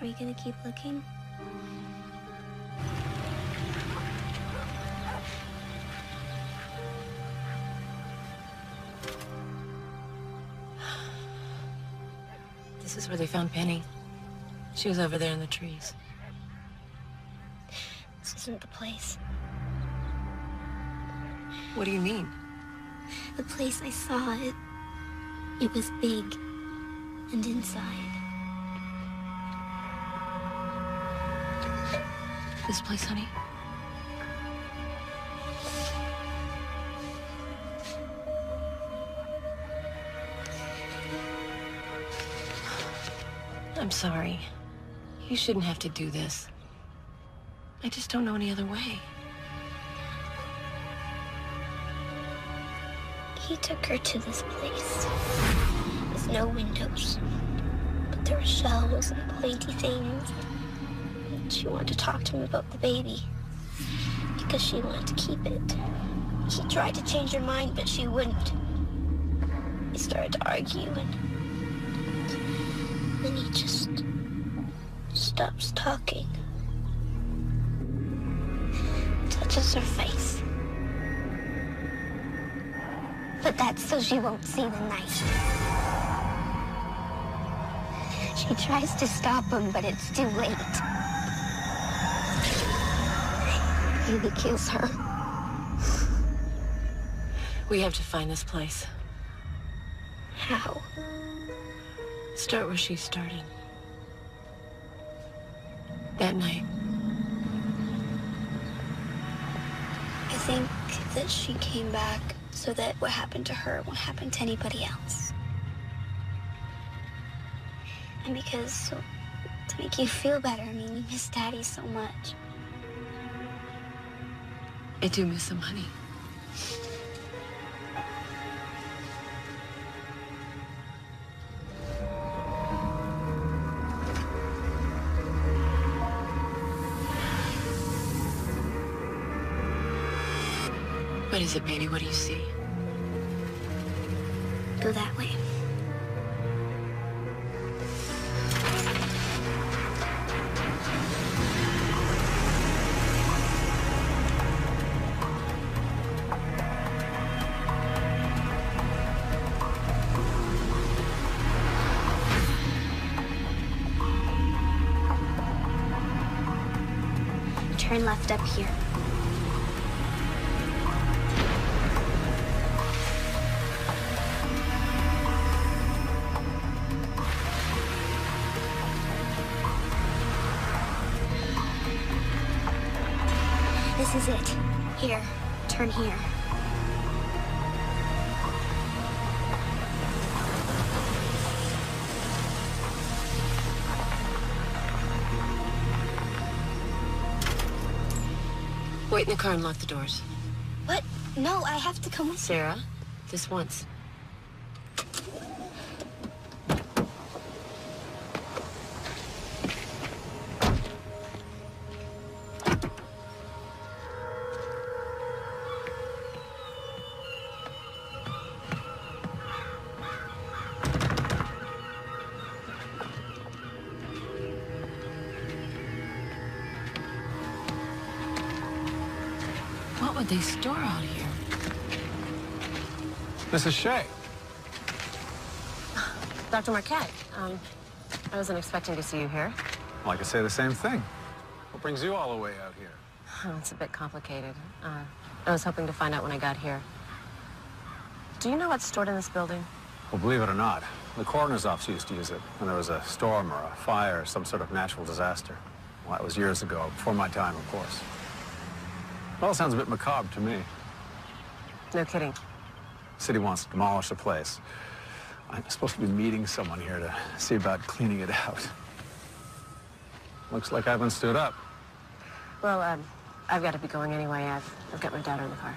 Are we gonna keep looking? This is where they found Penny. She was over there in the trees. This isn't the place. What do you mean? The place I saw, it was big and inside. This place, honey? I'm sorry. You shouldn't have to do this. I just don't know any other way. He took her to this place with no windows, but there were shells and pointy things. And she wanted to talk to him about the baby because she wanted to keep it. He tried to change her mind, but she wouldn't. They started to argue, and then he just stops talking. Touches her face. But that's so she won't see the knife. She tries to stop him, but it's too late. He kills her. We have to find this place. How? Start where she started. That night. I think that she came back so that what happened to her won't happen to anybody else. And because, to make you feel better, I mean, you miss Daddy so much. I do miss him, honey. What is it, baby? What do you see? Go that way. Turn left up here. This is it. Here, turn here. Wait in the car and lock the doors. What? No, I have to come with you. Sarah, just once. What would they store out here? Mrs. Shea. Dr. Marquette, I wasn't expecting to see you here. Well, I could say the same thing. What brings you all the way out here? Oh, it's a bit complicated. I was hoping to find out when I got here. Do you know what's stored in this building? Well, believe it or not, the coroner's office used to use it when there was a storm or a fire or some sort of natural disaster. Well, that was years ago, before my time, of course. It all sounds a bit macabre to me. No kidding. The city wants to demolish the place. I'm supposed to be meeting someone here to see about cleaning it out. Looks like I've been stood up. Well, I've got to be going anyway. I've got my daughter in the car.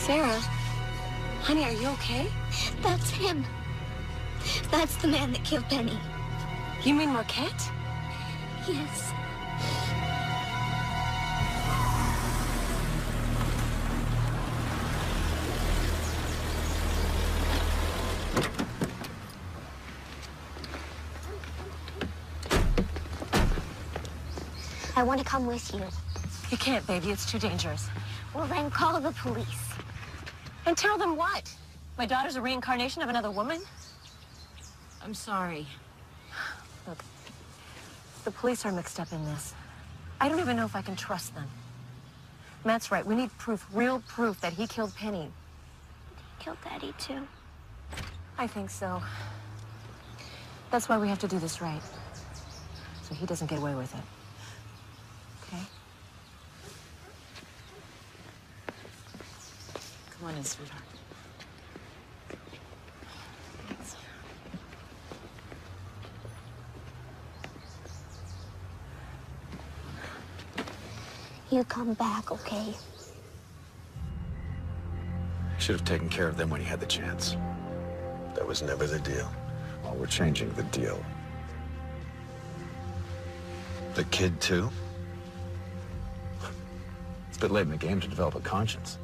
Sarah, honey, are you okay? That's him. That's the man that killed Penny. You mean Marquette? Yes. I want to come with you. You can't, baby. It's too dangerous. Well, then call the police. And tell them what? My daughter's a reincarnation of another woman? I'm sorry. Look, the police are mixed up in this. I don't even know if I can trust them. Matt's right. We need proof, real proof that he killed Penny. Killed Daddy, too. I think so. That's why we have to do this right. So he doesn't get away with it. Okay? Come on in, sweetheart. You come back, okay? Should have taken care of them when he had the chance. That was never the deal. Well, we're changing the deal. The kid, too? It's a bit late in the game to develop a conscience.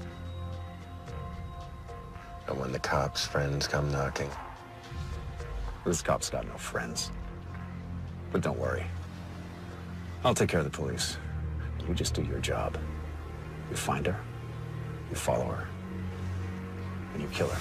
And when the cops' friends come knocking? This cop's got no friends. But don't worry. I'll take care of the police. You just do your job. You find her, you follow her, and you kill her.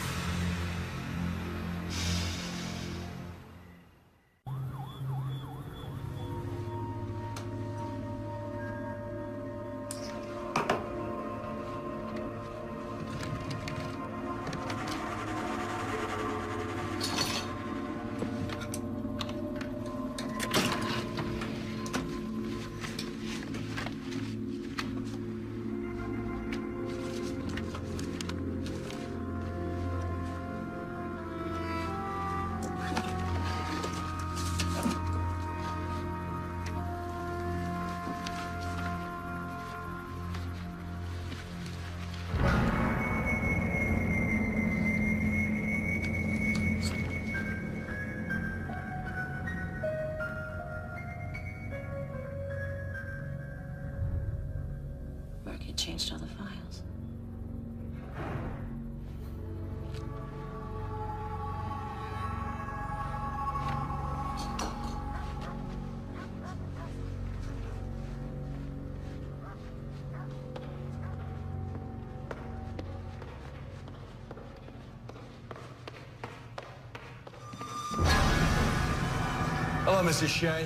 Mark had changed all the files. Hello, Mrs. Shea.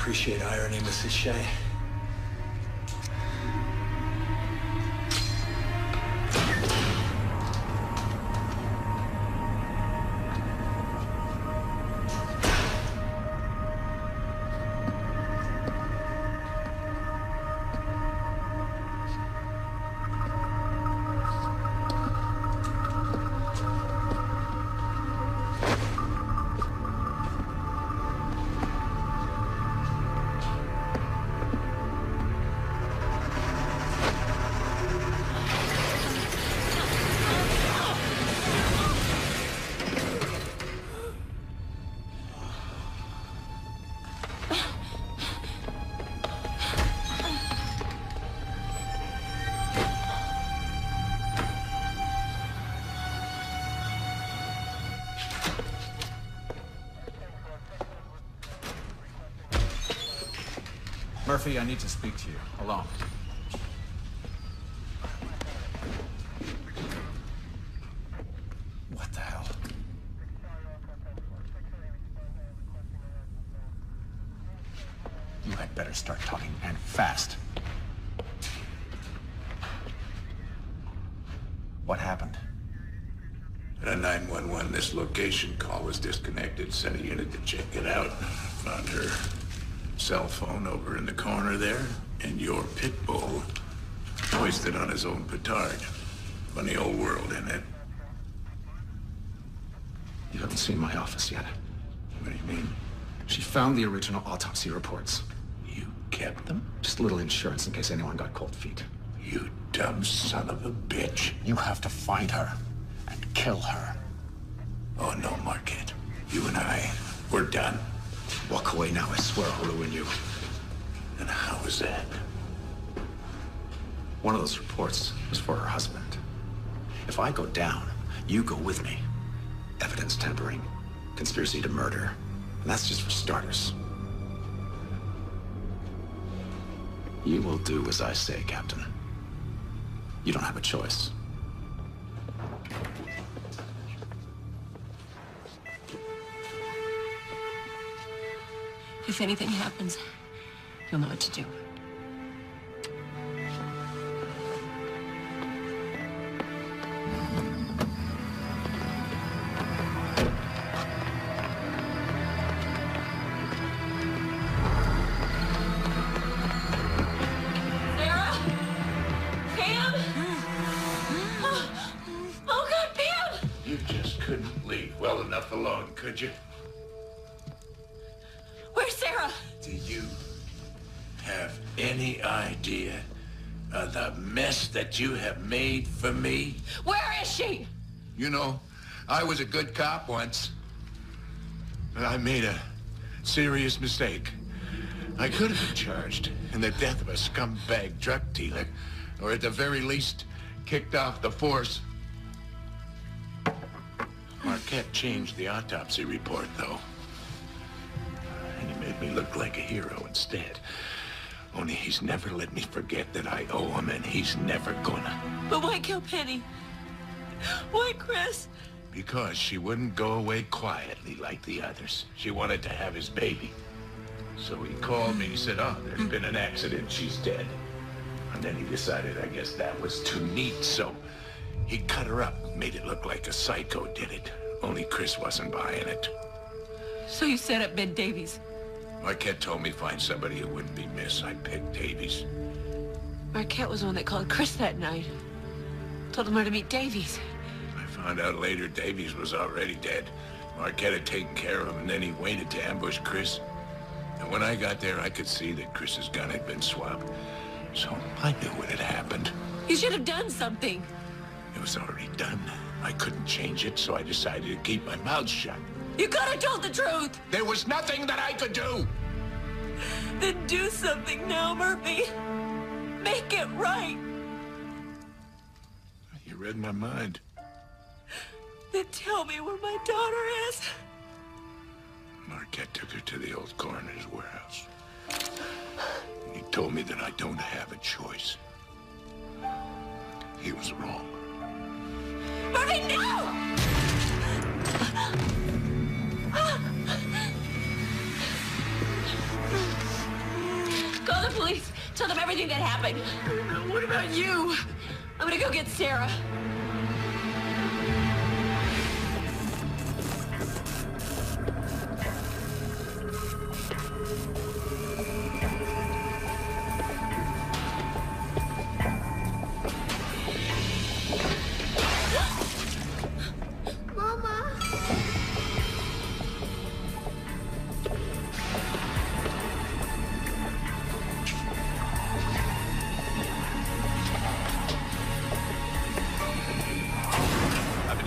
Appreciate irony, Mrs. Shea. Murphy, I need to speak to you. Alone. What the hell? You had better start talking, and fast. What happened? At a 911, this location call was disconnected. Sent a unit to check it out. Found her cell phone over in the corner there, and your pit bull hoisted on his own petard. Funny old world, isn't it? You haven't seen my office yet. What do you mean? She found the original autopsy reports. You kept them? Just a little insurance in case anyone got cold feet. You dumb son of a bitch. You have to find her and kill her. Oh, no, Marquette. You and I, we're done. Walk away now, I swear I'll ruin you. And how is that? One of those reports was for her husband. If I go down, you go with me. Evidence tampering, conspiracy to murder. And that's just for starters. You will do as I say, Captain. You don't have a choice. If anything happens, you'll know what to do. Could you? Where's Sarah? Do you have any idea of the mess that you have made for me? Where is she? You know, I was a good cop once. But I made a serious mistake. I could have been charged in the death of a scumbag drug dealer, or at the very least, kicked off the force. Marquette changed the autopsy report, though. And he made me look like a hero instead. Only he's never let me forget that I owe him, and he's never gonna. But why kill Penny? Why Chris? Because she wouldn't go away quietly like the others. She wanted to have his baby. So he called me, he said, oh, there's been an accident, she's dead. And then he decided, I guess that was too neat, so he cut her up, made it look like a psycho did it. Only Chris wasn't buying it. So you set up Ben Davies? Marquette told me find somebody who wouldn't be missed. I picked Davies. Marquette was the one that called Chris that night. Told him where to meet Davies. I found out later Davies was already dead. Marquette had taken care of him, and then he waited to ambush Chris. And when I got there, I could see that Chris's gun had been swapped. So I knew what had happened. You should have done something. It was already done. I couldn't change it, so I decided to keep my mouth shut. You could have told the truth. There was nothing that I could do. Then do something now, Murphy. Make it right. You read my mind. Then tell me where my daughter is. Marquette took her to the old coroner's warehouse. He told me that I don't have a choice. He was wrong. Murphy, no! Call the police. Tell them everything that happened. What about you? I'm gonna go get Sarah.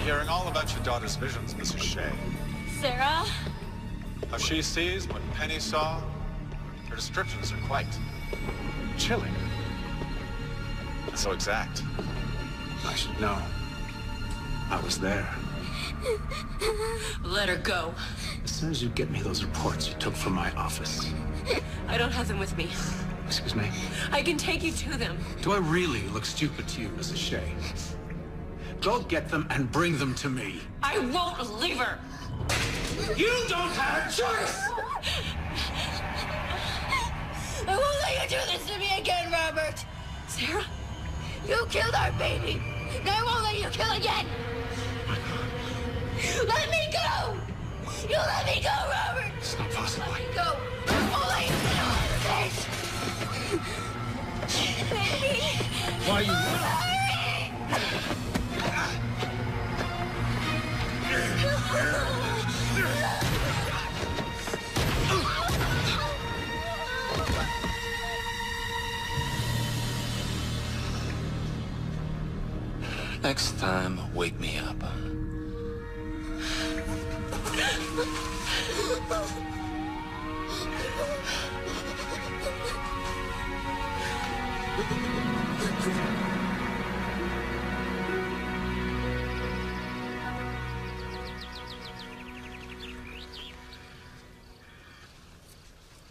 Hearing all about your daughter's visions, Mrs. Shea. Sarah? How she sees what Penny saw. Her descriptions are quite chilling. And so exact. I should know. I was there. Let her go. As soon as you get me those reports you took from my office. I don't have them with me. Excuse me? I can take you to them. Do I really look stupid to you, Mrs. Shea? Go get them and bring them to me. I won't leave her. You don't have a choice! Sarah? You killed our baby. Now I won't let you kill again. Let me go. You let me go, Robert. It's not possible. Let me go. I won't let you get away with this. Baby. Why are you... Next time, wake me up. I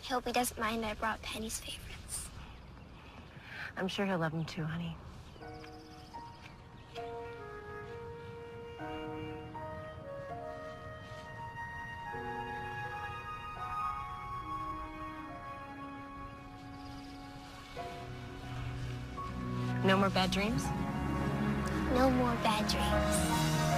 hope he doesn't mind I brought Penny's favorites. I'm sure he'll love them too, honey. No more bad dreams? No more bad dreams.